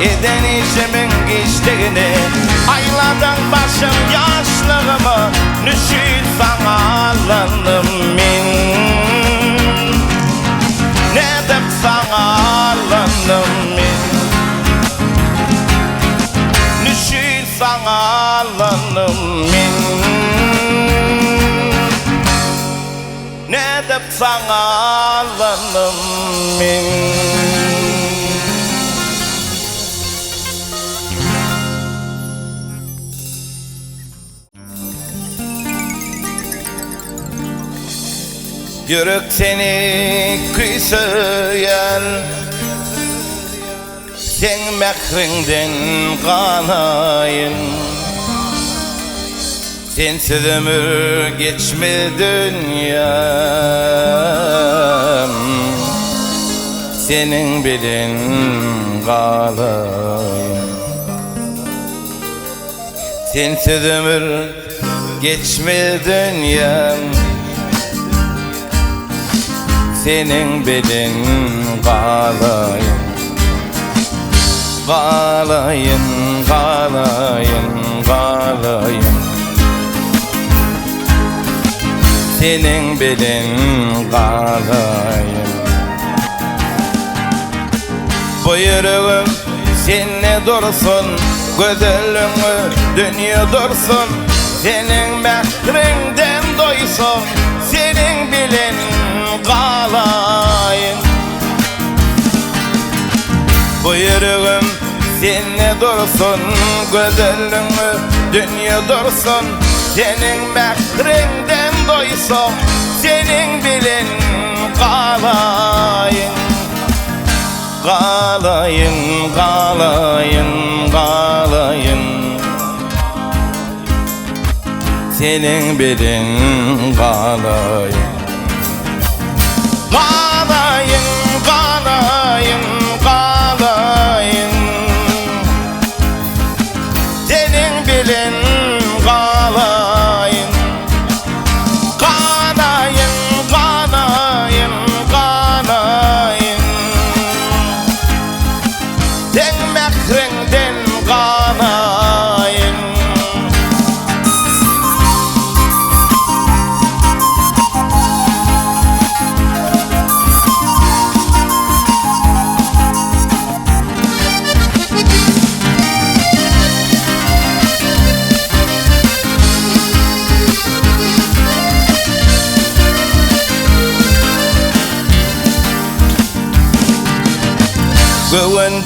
eden işimin geçtiğini Aylardan başım yaşlığımı nüşüt sana alınım min Ne dep sana alınım min Nüşüt sana alınım min Ne dep sana alınım min Yürek seni küsüyen Sen mekrinden kanayın Sensiz ömür geçme dünyam Senin bilin kalayım Sensiz ömür geçme dünyam Senin bilin kalayım Kalayın, kalayın, kalayın Senin bilin kalayım Buyruğum seninle dursun Güzelliğini dünya dursun Senin mehrinden doysun Senin bilin kalayın Buyruğum seninle dursun Güzelliğini dünya dursun Senin mehrinden doysun Senin bilin kalayın Kalayın, kalayın, kalayın Senin bilin kalayın Kalayın, kalayın, kalayın Senin bilin kalayın Kalayın, kalayın, kalayın Sen mekrinden kalayın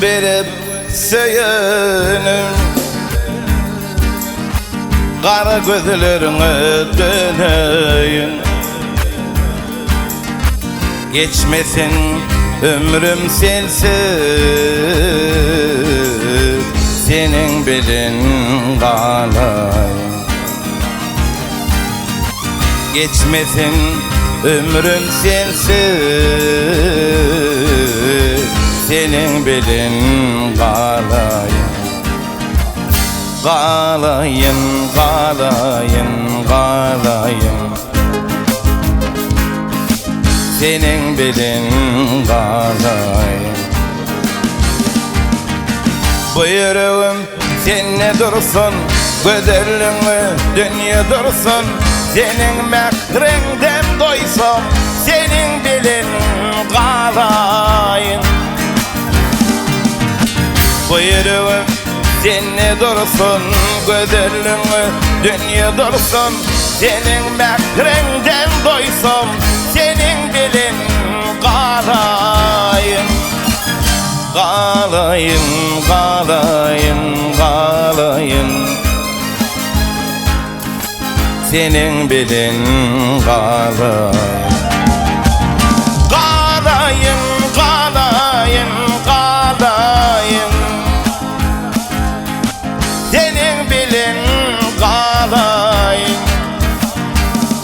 berip söyünüm Kara gözlerine döneyim Geçmesin ömrüm sensiz Senin belin kalayım Geçmesin ömrüm sensiz Senin belin kalayım Kalayım, kalayım, kalayım Senin belin kalayım Buyruğum seninle dursun Güzelliğini dünya dursun Senin mekrenden doysam Senin belin kalayım Buyruğum seninle dursun Güzelliğini dünya dursun Senin mekrenden doysam Senin belin kalayım Kalayım, kalayım, kalayım Senin belin kalayım Kalayım, kalayım, kalayım Senin belin kalayım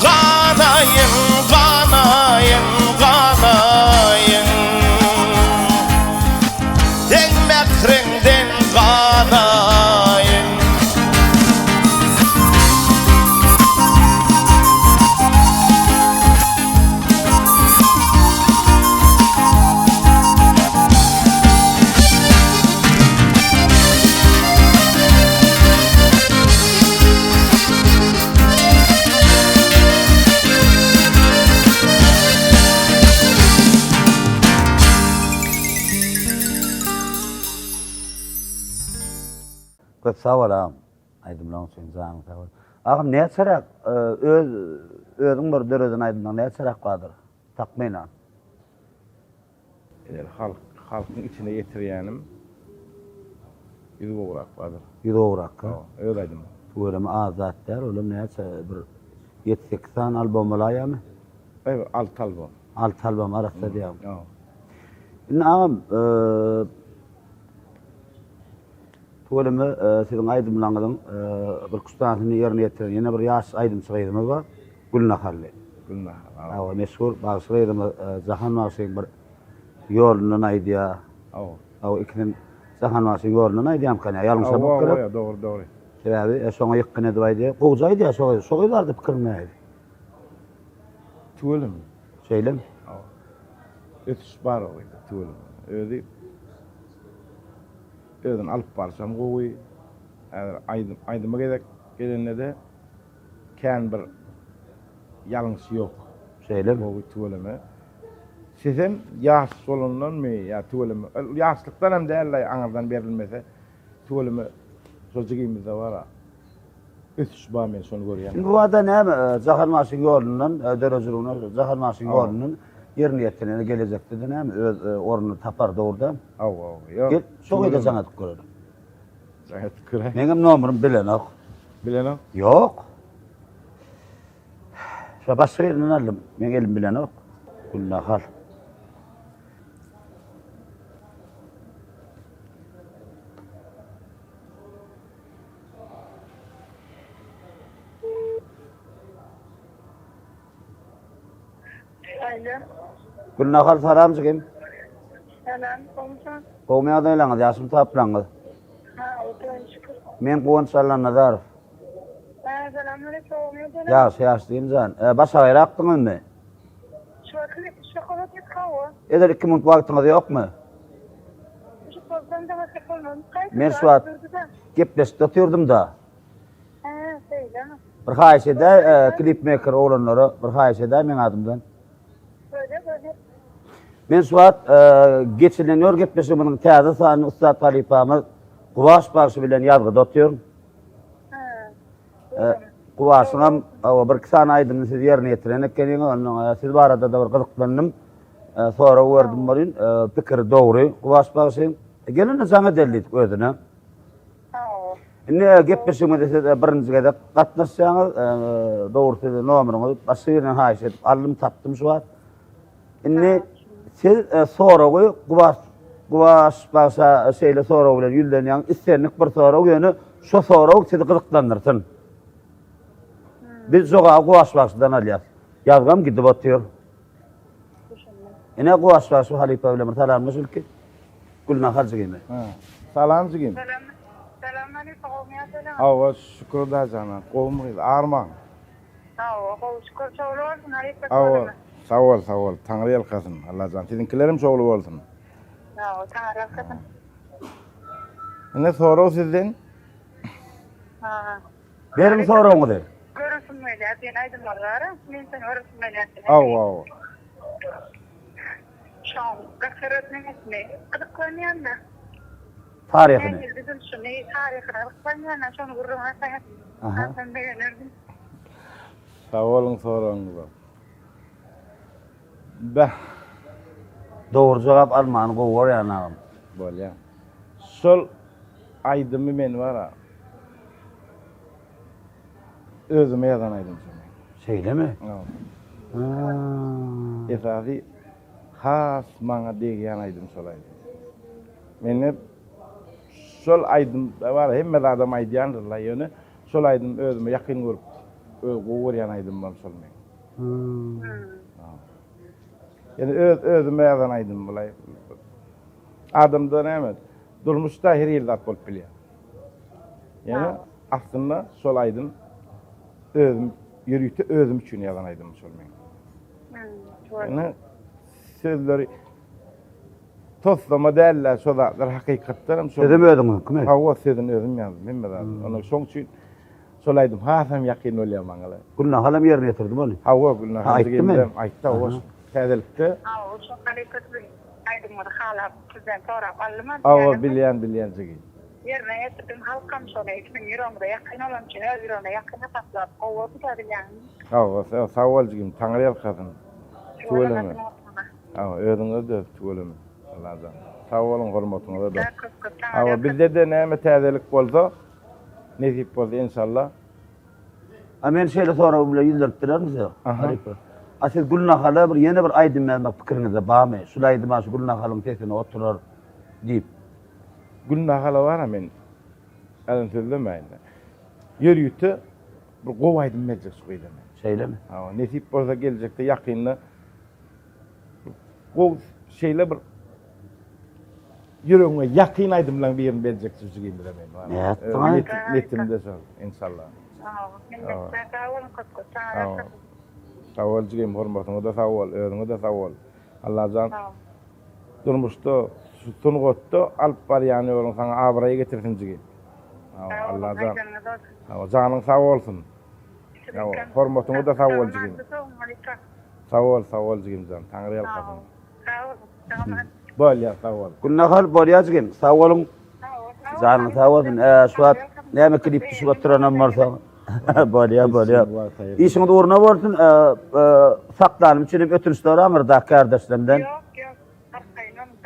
Kalayım, kalayım, kalayım Sen mekrenden kalayım Köp sağ ol ağam. Aydımlan sen canım sağ ol. Ağam ne çarak özüň bir döreden aydımlan ne çarak qadyr? Takmayna. Halkın içine yetirýänim ýüzü gowrak badyr. Ýüzograk. Öyle aydym. Öýlemi azat der, olam ne bir 7-8 albom bolayamy? Evet, alt albom. 6 albom arasynda diýär. Ja. Indi ağam Tuğulimi sizin aydımlanıdın bir kustanatını yerine yetiren yine bir yaş aydımçı aydımız var. Gülnaharlı. Gülnahar. Awa meşhur bağışlı aydımı Zahan Marşı'nın bir yolundan aydiya. Awa ikinin Zahan Marşı'nın yolundan aydiyam kanya. Yalnız sabuk kırıp. Doğru. Sebebi soňa ýykkın edip aydiya. Qoğuca aydiya soňa. Soňylardı pikirmeydi. Tuğulum. Şeylem. Ötüş bar oydu tuğulum. Öden alıp barsam gowy aydyma gelende de kän bir ýalňyş ýok. Şeylem. Gowy tuğulumy. Sizem ýaş solundan mı ya tuğulumy? Ýaşlykdan hem däl aňardan berilmese tuğulumy sözügimizde var. Ötüş bar men şonu görýän. Bu ada näme Zahan Marşı'nın yolundan dörözürüne Zahan Marşı'nın yolundan yerine yetirene gelecekti de näme öz ornuny tapar doğrudan. Gel, çok ede sana tükürürüm. Sana tükürürüm. Benim nomerim bilen ok. Bilen ok? Yok. Şu başka yerinden aldım. Ben elim bilen ok. Gülnahar. Gülnahar saramcı kim? Selam, komşan. Kovmaya dayılanız, yaşım taplanız. Men Kuvanç Allan Nazarov. Selamünaleyküm. Yaş diyeyim can. Başa gayrı aktınız mı? Şokolat yıkağı. Eder 2 minut vaktiniz yok mu? Men şu an gepleşip tutuyordum da. Bir haýşede klipmaker oğlanları, bir haýşede men adımdan. Men şu an geçilenýär gepleşigimiň täze sany Ustad Halipamyz Kuvaş başı bilen ýazgy dotuyorum. Kuvaşyňam bir kisan aýdymy siz ýerine ýetirenek geliň, siz barada da bir gyzyklandım. Sonra gördüm bolýan, pikir dogry. Kuvaş başı Gelene sana deliydik özüne. Sağ ol. Ne gepleşime de birinci gede gatnaşsaňyz, dogrusu nomeryňy başy ýerine haýyş edip alym tapdym şu var. Inni siz soragy guwaş başa şeýle soragy bilen ýüllenýän istenlik bir soragy ýöne şu soragy sizi gyzyklandyrsyn. Biz joga guwaş başdan alýar. Ýazgam gidip otýar. Ine guwaş başy halipa bilen talanmyş ki gulna harjy gemi. Salam jigim. Selamünaleyküm. Olmaya selam. Awa şükür da jana. Gowmy arman. Sağ ol. Şükür sağ olsun. Harika. Awa sağ ol. Taňry ýalkasyn. Allah jan sizinkilerim şogly bolsun. Sağ ol. Harika. Ne soraw sizden? Ha. Berim soragyňy de. Görürsün öyle. Ben aydın var. Men seni görürsün öyle. Awa. Şu an gazetenin ismi. Kıdıklanyan da. Taryhyny. Bizim şu ne tarihine kıdıklanyan da. Şunu vururum. Aha. Ben beğenirdim. Sağ olun soraňyza. Bah, Dogry jogap almany gowar ýanagym. bolýar. Sol aydymy men bara. Özüme ýazan aydym şonu. Şeýlemi? Esasy has maňa degýän aydym sol aydym. Meni sol aydym bara hemme adam aýdýandylar ýöne sol aydym özüme ýakyn görüp gowar ýan aydym bol sol men. Yani özüme ýazan aydym bolay. Adamda näme? Durmuşda her ýerde at bolup bilýär. Yani aslında sol aydym özüm ýürüýte özüm üçin ýazan aydym sol men. Yani sözleri toslama däller şolar hakykatlarym şol. Sedem ödüňi, kim? Hawa sözün özüm ýazdım. Men bilen. Onu şoň üçin sol aydym hasam ýakyn bolýar maňa. Gulna halam ýerine ýetirdim onu. Hawa gulna Aýtdymy? Aýtdy o täzelikde. Aa, çok harika. Aydın var. Hala sizden sonra alımı. Hawa bilýän jigi. Yerine yetirdim. Halkam sonra 2020'de yakın olan için her birine yakın hesaplar. O da yani. Hawa sağ ol jigim. Taňry ýalkasyn. Şöylemi. Hawa özüňiz de şöylemi. Allah'tan. Sağ olun hormatyňyza da. Hawa bizde de näme täzelik bolsa nesip bolsa inşallah. Amen şeýle soragy bilen ýyldyrypdyrar ya. Halipa. Asyl gulna hala bir ýene bir aýdym men pikiriňizde bamy. Şulaýdy maşy gulna halyň tesine oturar diýip. Gülna hala var men. Alın sözlemeyin. Ýürüýte bir gow aýdym meljek suýda men. Şeýlemi? Hawa nesip bolsa geljekde ýakynly gow şeýle bir ýüregiňe ýakyn aýdymlaryň birini beljek suýda men. Ja, Netimde şol inşallah. Sağ ol jigim hormatyňyza sağ ol, özüňe de sağ ol. Allah jan durmuşda tungatda alyp barýany ýolun saňa abraýy getirsin jigim. Allah jan. Janyň sağ bolsun. Hormatyňyza da sağ ol jigim. Sağ ol jigim jan. Taňry ýalkasyn. Bolýar sağ ol. Gulna hal bolýar jigim. Sag bolun. Janyň sag bolsun. Şu wagt näme klip düşüp oturanam barsa. Bolýar. İşiňiz uğruna bolsun. Saklanym üçin ötünçler amyrda kardeşlerimden. Yok.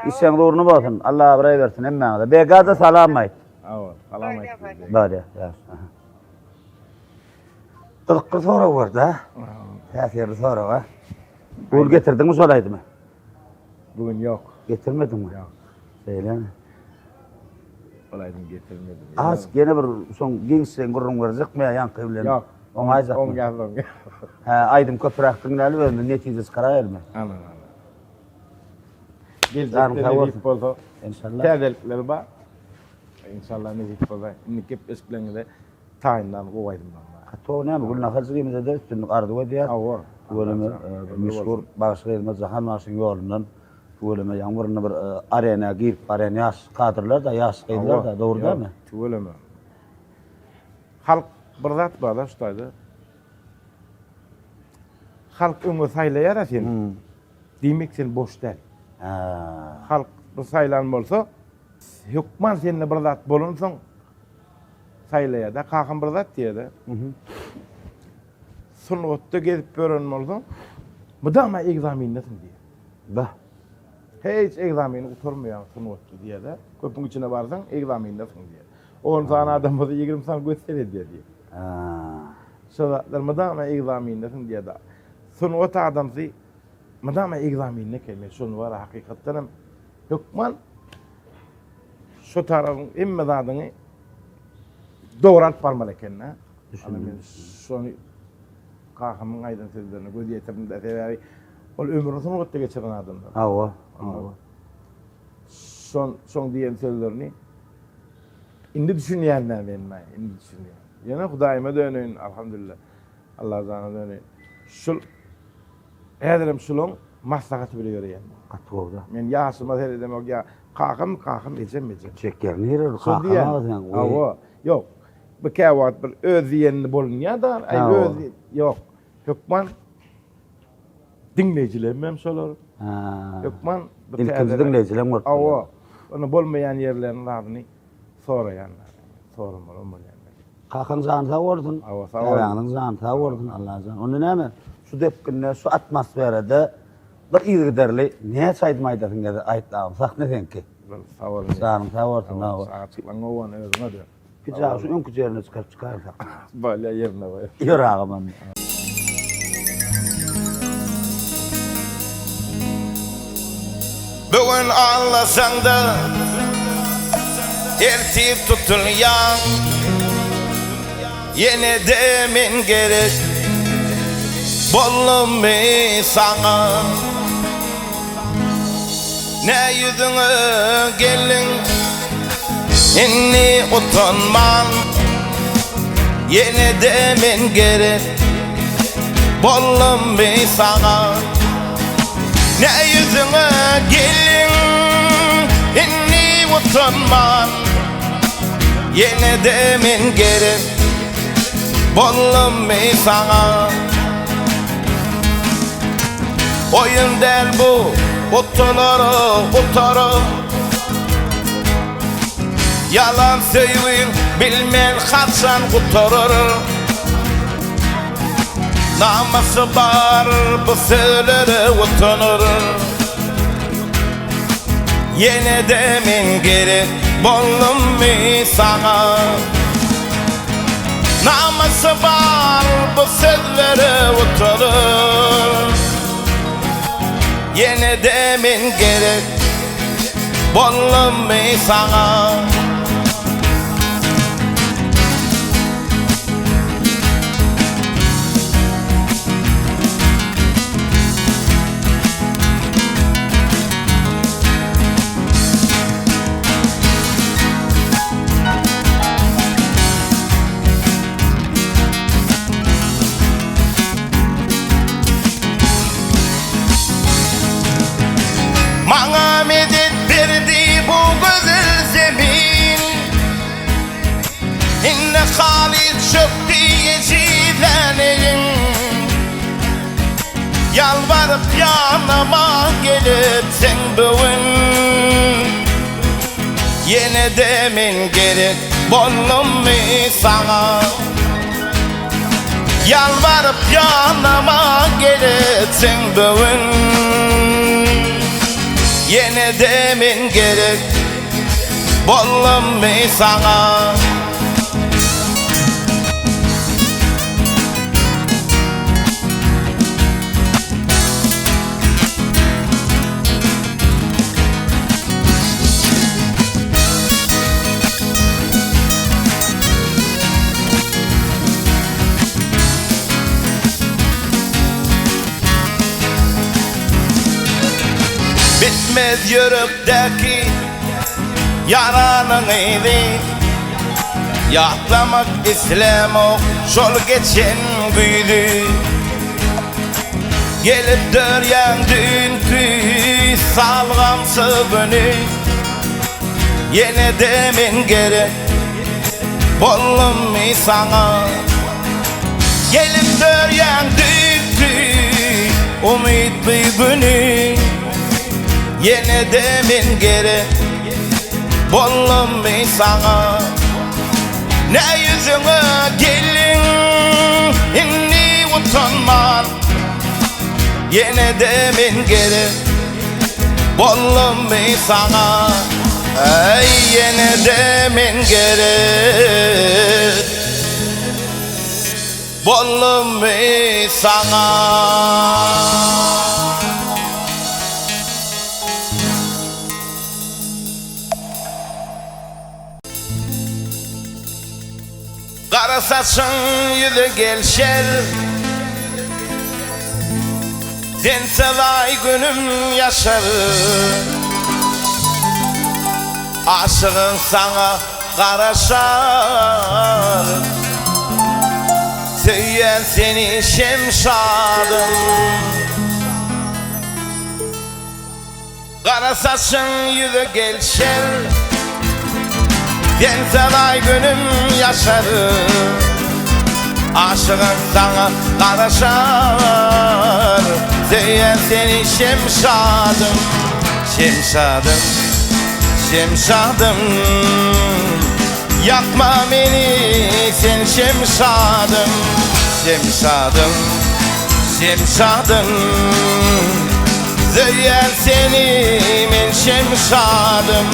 İşiňiz uğruna bolsun. Allah biray bersin hemmäňize. Begada salam aýt. Salam aýt. Bolýar. Tıkkı soragy var da. Täsirli soragy. Ul getirdiňmi soraýdymy? Bugün yok. Getirmedin mi? Yok. Söyleme. Olaydın getirmedim. Az gene bir son gençsen gurrun verecek mi yankı bilen? Yok. On ayzak mı? On geldim. Ha, aydım köpüraktın neli verdi, neticesi karayır mı? Aman. Canım, Gelecekte sağ ne olsun. deyip olsa. İnşallah. Terdelikleri var. İnşallah ne deyip olsa. Nikip eskilerini de tayindan kovaydım ben. Kato ne mi? Gülüne halsızlığımıza da üstünlük ardı var diye. Var. Bölümü meşhur Bağışık Elmez Zahan Maşın yolundan bölümü yağmuruna bir arena girip arena yaş kadırlar da yaş kıydılar da doğru değil mi? Öyle mi? Halk bir zat var da şutaydı. Halk ömür saylayar da sen. Demek sen boş değil. Halk bu saylan bolsa hükman seninle bir zat bolunsun saylayar da kakın bir zat diye de. Sunnatta gezip gören bolsa bu da ama egzamindesin diye. Bah. Hiç egzamini uturmayan sınıfçı diye de. Köpün içine barsan egzamindesin diye. 10 tane adam olsa 20 tane gösterir diye. Şolatlar madama egzamindesin diye de. Sınıfçı adamsı madama egzaminine kelme şunu var hakikaten hem hükman şu tarafın emmedadını doğrat parmal ekenna. Düşünün. Şonu kahramın aydın sözlerini göz yetirdim de sebebi ol ömrünü sınıfçı geçiren adamlar. Awa. Son diyen sözlerini indi düşünýänler benme, indi düşünýän. Ýene Hudaýyma dönün alhamdulillah. Allah zana dönün. Şul äderim şulun maslahaty bile ýörýän. Gatgowda. Men ýaşyma hele demek ýa kakam ecem. Çekkerini ýerer. Şol diýen. Awa, ýok. Bu käwat bir öz diýenini bolunýa da, öz ýok. Hükman dinleýijiler şolar. Hükman İlkinci dinleyijiler mi? Awa, onu bolmayan yerlerini labyny soraýanlar. Sorumlar bolýan. Kakan zan sağ olsun. Awa, sağ olsun. Ayağının zan sağ olsun Allah zan. Onu näme? Şu depkinne, şu atmosferede bir ýigderli näme saýdmaýdasyn gede aýtlagym. Saq ne senki? Sağ olun. Zan sağ olsun. Açıklan owan özüne de. Pijağı şu öňkü jerini çıkarsak. Böyle yerine var. Ýör agam. Bugün anlasan da ertip tutulyan yine demin gerek bollum mi sana ne yüzünü gelin inni utanman yine demin gerek bollum mi sana ne yüzüne gelin inni utanman yine demin gerek bollum mi sana oyun der bu utarı yalan söyleyip bilmen kaçan kurtarır naması var bu söylere utanır yine demin gerek bollum mi sana naması var bu sözlere utanır yine demin gerek bollum mi sana Bana medet verdi bu güzel zemin İnne halit çöktü yecileneyin Yalvarıp yanıma gelip sen bugün Yine demin gerek bollum mi sana Yalvarıp yanıma gelip sen bugün yine demin gerek bollum mi sana bitmez yürekteki yaranın idi yaklamak istemok şol geçen güydü gelip döryen dünkü salgamsı beni yine demin gerek bollum mi sana gelip döryen dünkü umut beni yine demin gerek bollum mi sana ne yüzüne gelin inni utanman yine demin gerek bollum mi sana ey yine de men gerek bollum mi sana Kara saçın yüzü gelşer Senselay günüm yaşar Aşığın sana karaşar Söyleyen seni şemşadım Kara saçın yüzü gelşer Senselay günüm yaşar Aşığın sana karaşar Söyleyen seni şemşadım Şemşadım, şemşadım Yakma beni sen şemşadım Şemşadım, şemşadım Söyleyen seni men şemşadım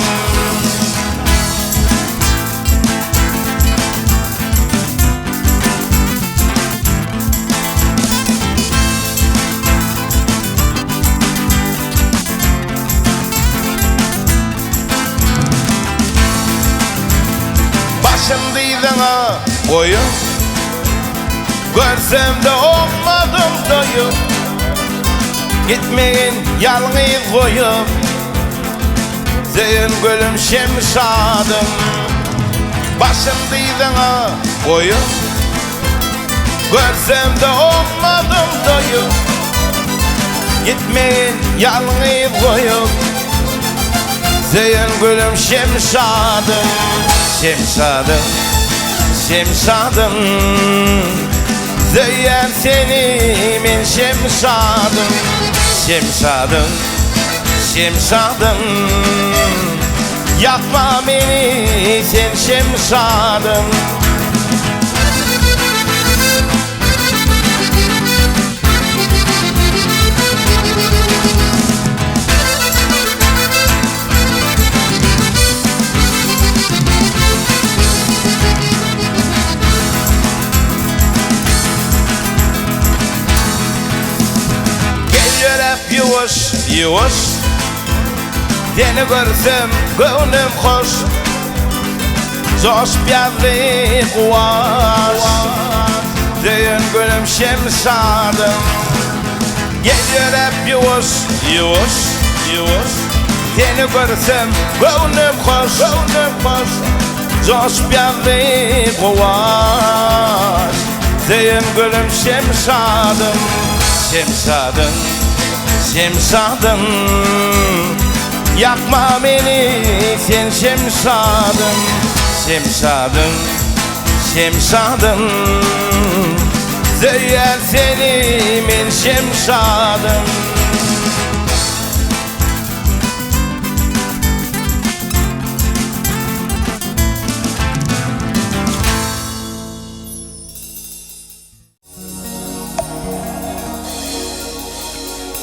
Başımdıydana koyun Görsem de olmadım doyum Gitmeyin yalnız koyup Zeyn gülüm şemşadım Başımdıydana koyun Görsem de olmadım doyum Gitmeyin yalnız koyup Zeyn gülüm şemşadım Şemşadım, şemşadım Söyleyen seni men şemşadım Şemşadım, şemşadım Yakma beni sen şemşadım Yavaş, yavaş Seni görsem gönlüm hoş Coş bir kuvaş Zeyn gülüm şemşadım Geliyor hep yavaş, yavaş, yavaş Seni görsem gönlüm hoş, gönlüm hoş Coş bir kuvaş Zeyn gülüm şemşadım Şemşadım Şemşadım Yakma beni sen şemşadım Şemşadım, şemşadım Söyleyen seni men şemşadım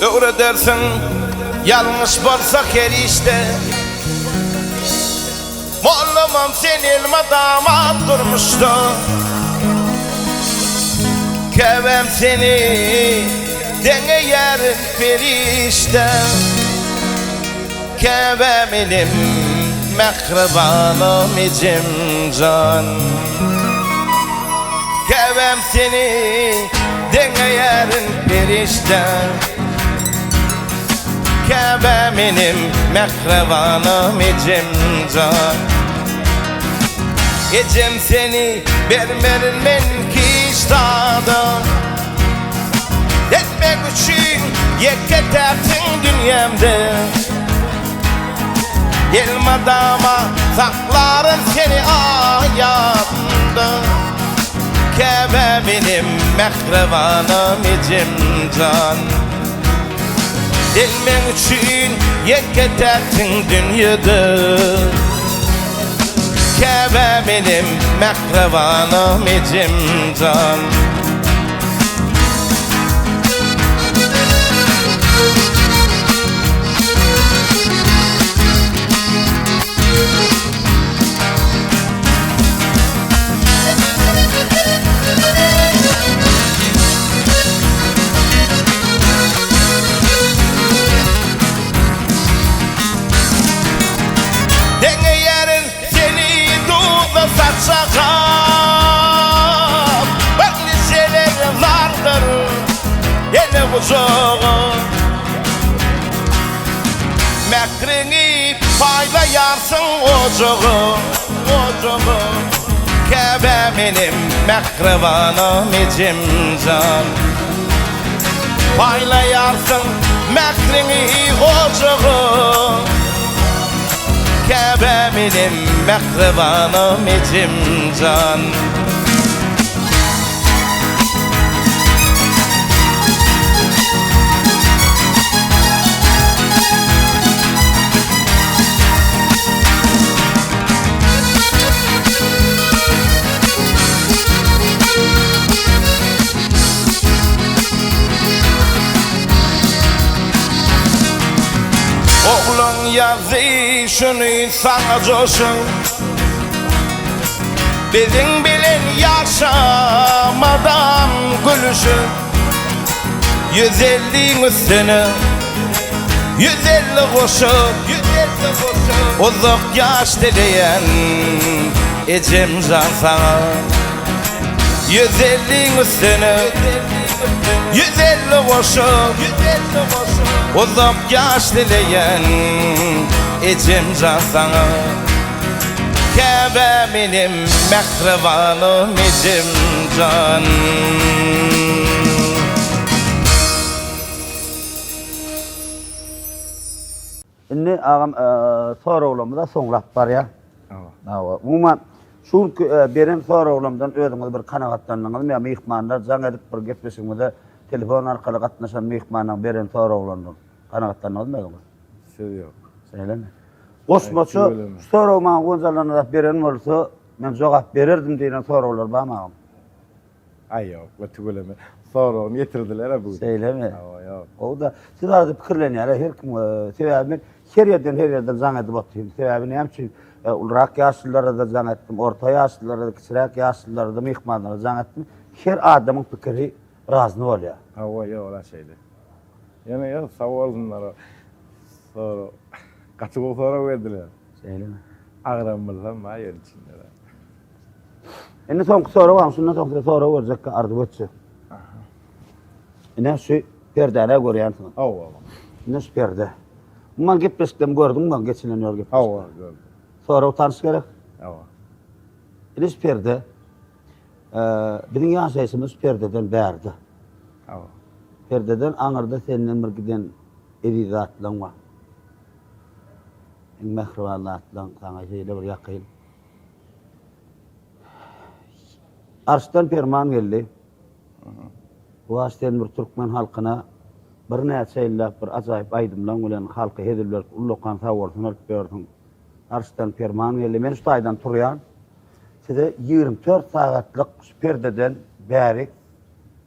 Öyle dersin yanlış bolsa her işte Mollumam sen elma damat durmuştu Kevem seni denge yerin perişte Kevem elim mehribanım icim can Kevem seni denge yerin perişte Kebe benim mehribanım icim can Icim seni vermerin men ki iştadı Etmek için yekke tersin dünyamda Elma dama saklarım seni ayağımda Kebe benim mehribanım icim can Dilmen için yekke tersin dünyada Kebe benim mehribanım icim can ocağı Mekrini paylayarsın ocağı Kebe benim mekrivanım icimcan Paylayarsın mekrini ocağı Kebe benim mekrivanım icimcan Oğlun yazı şunu sana coşun Bizim bilin yaşamadan gülüşün 150 üstünü 150 koşun Uzak yaş dileyen içim can sana 150 üstünü 150 koşun Uzak yaş dileyen içim can sana Kebe benim mekrivanım içim can Inni ağam sorawlamda soňlap bar ya. Awa. Umuman şu beren sorawlamdan özüňiz bir kanagatlandyňyz, men mehmanlar jaň edip bir gepleşigimizde telefon arkaly gatnaşan mehmanyň beren sorawlandan kanagatlandyňyzmy? Söz yok. Seýleme. Osmaçy sorawmaň gonjalanyna beren bolsa men jogap bererdim diýen sorawlar barmy? Ay yok, vatuguleme. Sonra onu getirdiler bu. Seýleme. Awa yok. O da sizler pikirlenýär, her kim sebäbi her yerden jaň edip oturýar. Sebäbi näme üçin? Ulrak ýaşlylara da jaň etdim, orta ýaşlylara da, kiçiräk ýaşlylara da mehmanlara jaň etdim. Her adamyň pikiri razyny bolýar. Awa yok ola şeydi. Yani ya savalınlara sonra kaçıp sonra verdiler. Seýleme. Ağram bilmem ma yer içinde. Indi soňky soraw var, şundan soňky soraw berjek ardy geçse. Ine şu perdene görýänsiň. Awa. Ine şu perde. Man gepleşdim gördüm, man geçilen ýol gep. Awa gördüm. Soraw tanış gerek. Awa. Ine şu perde. Biziň ýaşaýşymyz perdeden bärdi. Awa. Perdeden aňyrda senden bir giden edizatlaň var. En mehribanlatlaň saňa şeýle bir ýakyn. Arşdan ferman geldi. Bu aşten bir Türkmen halkyna bir näçe ýyllap bir ajaýyp aýdymlaň bilen halky hedilip ullakan sawursyny berdim. Arşdan ferman geldi. Men şu taýdan turýan. Size 24 sagatlyk perdeden bäri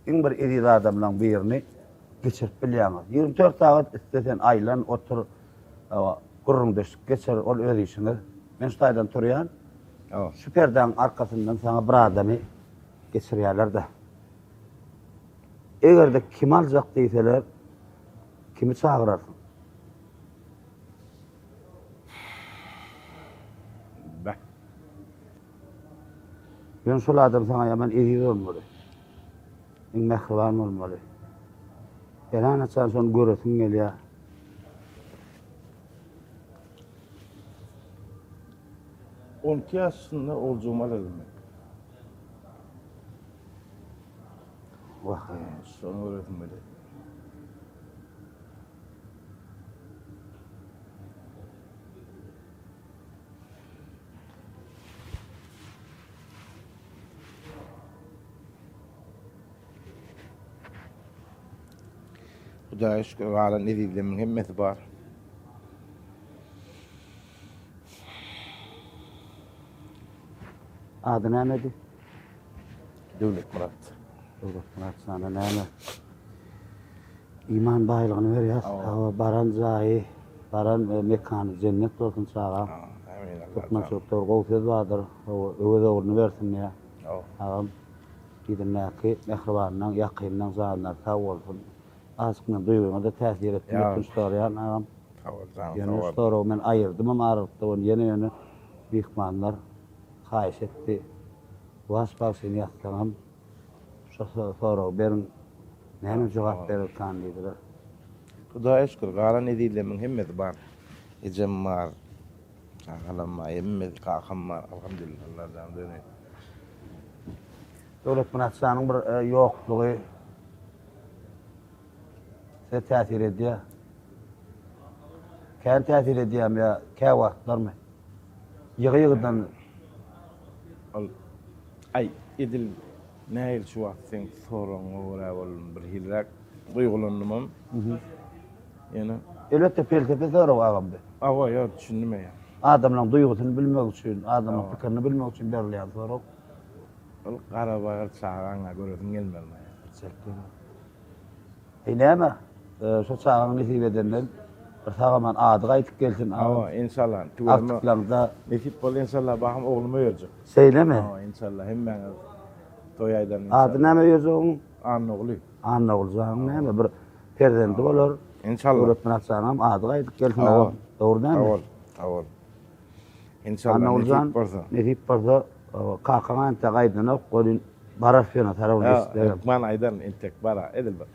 in bir edil adamlaň birini geçirip bilýäňiz. 24 sagat istesen aýlan otur, gurrun döşük geçer ol öz işini. Men şu taýdan turýan. Awa. Şu perdeň arkasyndan saňa bir adamy geçirýärler de. Egerde kim aljak diýseler, kimi çagyrarsyň? Bak. Ben şol adam saňa ýaman edil bolmaly. En mehriban bolmaly. Ýa-da çan şonu göresin gelýär. On yaşında olacağım aladım. Vah. Sonra öğretmedi. Hudaýa şükür ala neziblemin hemmeti bar. Adı nämedi? Döwlet Murat. Murat sana näme? İman baýlygyny berýär. Baran jaýy, baran mekan cennet bolsun sağa. Amin Tutma Allah. çoktor gowsuz badyr. Öwede urny bersin ýa. Agam gidinäki mehribanyň ýakynyň zanlar sag bolsun. Aşkyny duýgyňa da täsir etmek istorýan agam. Ýene soraw men aýyrdym ama arykda onu ýene mehmanlar haýyş etdi. Waş başyny ýatsaňam şu soraw berin Näme jogap berip tandydylar. Hudaýa şükür, galan edilemin hemmeti bar. Ejem bar. Galanma hemmeti kakam bar. Alhamdulillah Allah'dan döne. Döwlet münasibanyň bir ýoklugy se täsir edýär. Kän täsir edýärmi ýa kä wagtlarmy? Ýygy-ýygydan Al ay edil näil şu wagt sen soraň ora bolun bir hilrak duýgulandymam. Ýene elbetde felsefe sorag agamdy. awa ýa düşündim ya. Adamlaryň duýgusyny bilmek üçin, adamlaryň pikirini bilmek üçin berilýän sorag. Ol Garabaga çağaňa görüň gelmeli. Näme? Şu çağanyň nesip edenden bir sagaman ady gaýtyp gelsin. Awa inşallah tuwama Aktyplarynda nesip bol inşallah bagam ogluma ýörjek. seýleme. Awa inşallah hemmeňe toýaýdan Ady näme ýörzüň? an ogly. Anna bolsaň näme bir perzendi bolar. İnşallah. Öwretmen atsaňam ady gaýtyp gelsin. Awa. Dogry näme? Awal. Awal. İnşallah Anna bolsaň nesip bolsa. nesip bolsa kakaňa ente gaýdyna golün barar ýöne tarawly isleýär. Man aydan entek bara edil bar.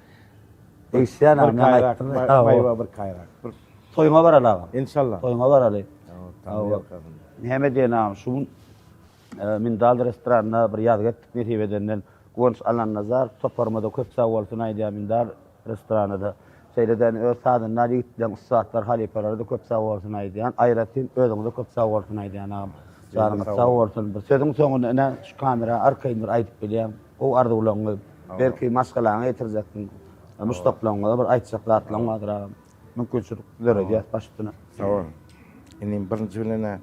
Eýsän Bir ama kayrak, aýtdy. maywa bir kayrak. Bir Toýma baralaga. inşallah. Toýma baraly. Tamam. Näme diýenam şu min dal restoranda bir ýaz getdik nesip edenden Gonç Alan Nazar toparmada köp sag bolsun aýdýar min dal restoranada. Seýleden öz sadyna ýitden saatlar halipalarda köp sag bolsun aýdýan, aýratyn özüňde köp sag bolsun aýdýan am. Jarmy sag bolsun. Bir sözüň soňuna şu kamera arkaýyn bir aýdyp bilýär. O arzuwlaňy belki maskalaňy ýetirjekdiň. Mustaqlaňyňda bir aýtjak zatlaň bardyr. Mümkinçilik derejesi başdyna. Tamam. Enim birinji bilene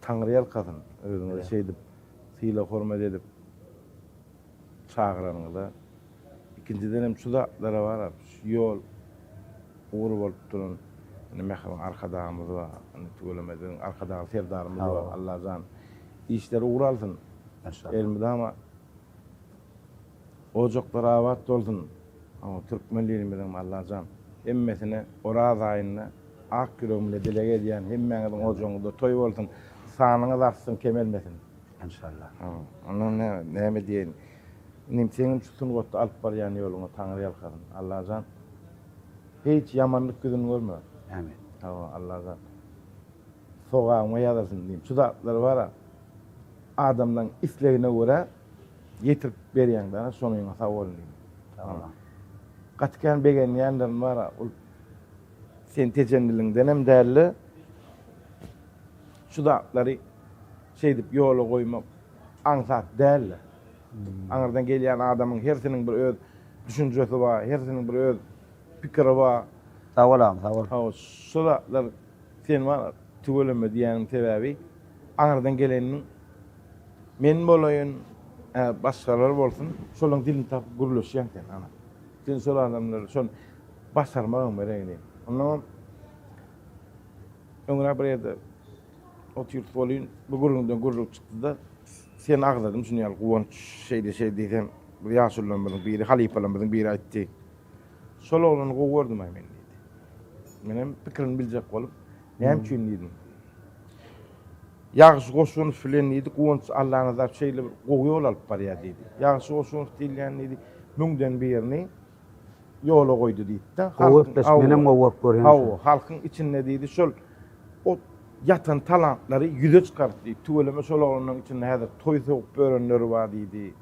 Taňry ýalkadyn. Özüňe şeýdip, syla hormat edip çağıranyňda. İkinciden hem şu zatlara var. Ýol uğur bolup duran näme arkadağımız var. Hani tügelemeden arkadağı sevdarymyz var. Allah'dan işleri uğralsın. Elmide ama ocaklar avat dolsun. Ama Türkmenliğimizden Allah'dan emmesine oraz ayına ak yüreğimle dilege ediyen hemmeňiziň ojagyňyzda toý bolsun. Sanyňyz artsyn, kemelmesin. İnşallah. Onun näme diýen? Nimseňim tutun gotda alyp barýan ýoluňa Taňry ýalkadyn. Allah'dan hiç yamanlyk gözüni görme. Amin. Allah'dan. Soğağıma ýazasyn diýim. Şu zatlar bara adamlaryň islegine göre ýetirip berýäňden şonuňa sag bolun diýim. Tamam. Gatkan begen ýandan bara ul sen tejendiliňden hem däli şu zatlary şeýdip ýola goýmak aňsat däli. Aňardan gelýän adamyň hersiniň bir öz düşünjesi bar, hersiniň bir öz pikiri bar. Sag bolam, sag bol. Ha, şu zatlar sen var tügeleme diýäniň sebäbi aňardan geleniň men bolaýyn, başgalar bolsun, şolaň dilini tapyp gürleşýän ana. Sen şol adamlar şol başarmagyň bereýini. Ondan öňüne bir ýerde oturup bolýyn, bu gürlüňden gürlük çykdy. Sen agdadym şunu ýaly gowanç şeýde diýsem, bir ýaşullaryň biri, halipalaryň biri aýtdy. Şol oglany gowurdym men diýdi. Menem pikirini biljek bolup, näme üçin diýdim. Ýagşy goşuny filan diýdi, gowanç Allah'na zat şeýle bir gowy alyp barýar diýdi. Ýagşy goşuny diýilýän diýdi, müňden birini ýola goýdy diýdi. Menem gowup görýän. Halkyň içinde diýdi, şol o yatan talantlary ýüze çykardy. Tügeleme şol oglanyň içinde häzir toý soğup börenleri bar diýdi.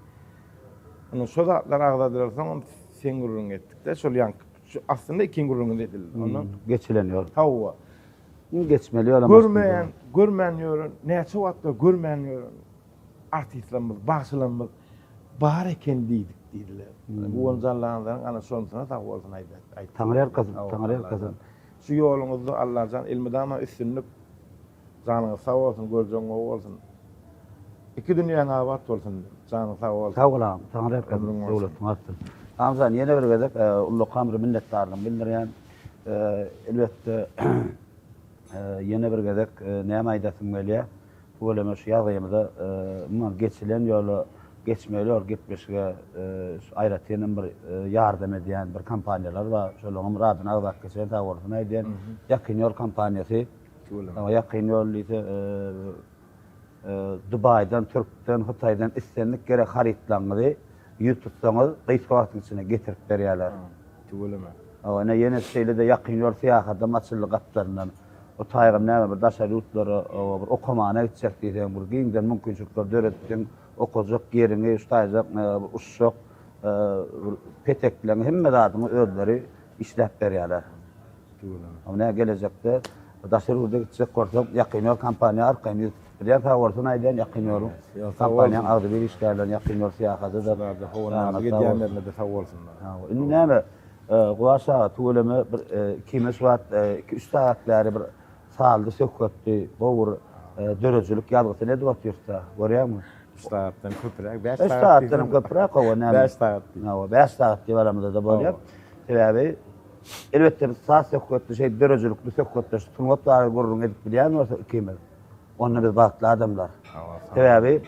Onu şol zatlar agdadylar, soň sen gurrun etdik de şol ýank aslında ikin gurrun edildi. Onu geçilenýär. Hawa Geçmeli ýolam. görmän ýörün, näçe wagtda görmän ýörün. Artistlarymyz, başlarymyz bar eken diýdik diýdiler. Bu onjanlaryň ana şonsuna sag bolsun aýdy. Taňry ýalkadyn. Şu ýoluňyzda Allah'tan ilmidama üstünlük janyňyz sag bolsun, görjeňiz bolsun. İki dünýäň abat bolsun, janyňyz sag bolsun. Sag bolam, taňry ýalkadyn. Dowlatyň atdy. Amzan ýene bir gezek ullu kamry minnetdarlygyny bildirýän. Elbetde ýene bir gezek näme aýdasym gelýär. Bu bolama şu ýazgymyzda geçilen ýolu geçmeli gitmişge aýratýan bir ýardam edýän bir kompaniýalar bar. Şolaryň radyna agzak geçen tawarsyny aýdýan ýakyn ýol kompaniýasy. Ýakyn ýol diýse Dubaydan, Türkden, Hutaýdan istenlik gerek haritlandy. yüz tutsanız kıysa vaktin içine getirip berýärler. Tügüleme. Ona yeni şeyle de yakın yol siyahada maçlı kaplarından o taýgym näme bir daşary ýurtlary bir okumana gitjek diýsen bir giňden mümkinçilikler döretdiň okujak ýerine ustajak uşşak peteklerini hemme zadyny özleri işläp berýärler. Tügüleme. Ona gelecekde daşary ýurda gitjek bolsak yakın yol kampanya arkaýy bir tawarsyň aýdan yakın yol kampanya agdy bir işlerden yakın yol siyahada da Şolарды howanary gedýänlerine de sag bolsunlar. Indi näme guwaşa tügeleme bir 2 saat 3 saatläri bir saldy söküpdi gowur dörejlik ýalgysyny edip atýarsa görýärmi? 3 saatdan köpürek 5 5 saat. saatdan köpürek gowa näme? 5 saat. Nawa 5 saat diýeramyzda da bolýar. Sebäbi elbetde bir saat söküpdi şey dörejlikli söküpdi tungatlar gurrun edip bilýän bolsa ikimiz. Onu biz bagtly adamlar. Sebäbi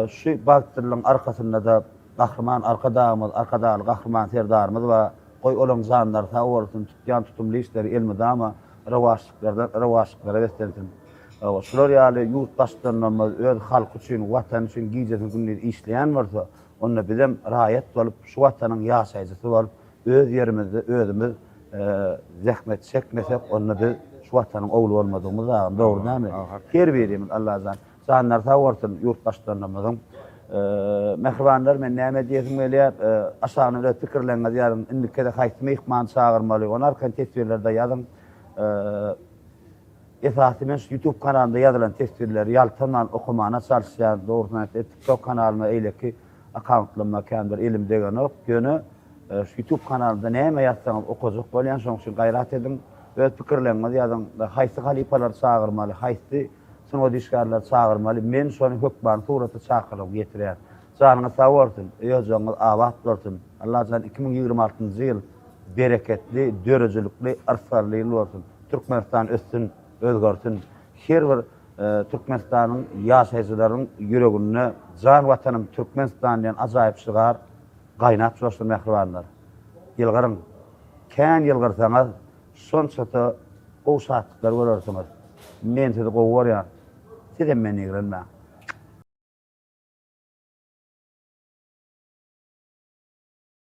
şu bagtlyň arkasynda da gahrman arkadaly gahrman serdarymyz we goý olan zanlar tawarsyň tutýan tutumly işleri elmidama rawaşyklara beslensin. Şular ýaly ýurt başlanmaz öz halk üçin, watan üçin giýjesi günleri işleýän bolsa, onda bizem raýat bolup şu watanyň ýaşaýjysy bolup öz ýerimizde özümiz zähmet çekmesek, onda biz şu watanyň ogly bolmadygymyz agam dogry näme? Her berýärmiz Allah'dan. Zanlar tawarsyn ýurt başlanmazdyň mehribanlar men näme diýesim gelýär, aşagyny pikirleňiz ýaryn indikede haýsy mehman çağırmaly, onar kan tesbirlerde ýazyn. Esasy YouTube kanalynda ýazylan tesbirleri ýaltandan okumana çalışýan, dogrudan TikTok kanalyma eýleki akkauntlaryma kändür elim degen ok. Ýöne YouTube kanalynda näme ýazsaňyz okujak bolýan, şoň üçin gaýrat edin. Öz pikirleňiz ýazyn, haýsy halipalar çağırmaly, haýsy Sonra dişkarlar çağırmalı. Men şonu hökman surata çağırıp getirýär. Janyňyz sag bolsun, ýöňiz awat bolsun. Allah jan 2026-njy ýyl bereketli, dörejlikli, arsarly ýyl bolsun. Türkmenistan ösün, özgörtün. Her bir Türkmenistanyň ýaşaýjylaryň ýüregine jan watanym Türkmenistan diýen ajaýyp şygar, gaýnap şoşdy mehribanlar. Ýylgyryň, kän ýylgyrsaňyz, şonçata o şatlar görersiňiz. Men sizi gowurýar. Siz meni ýygranma.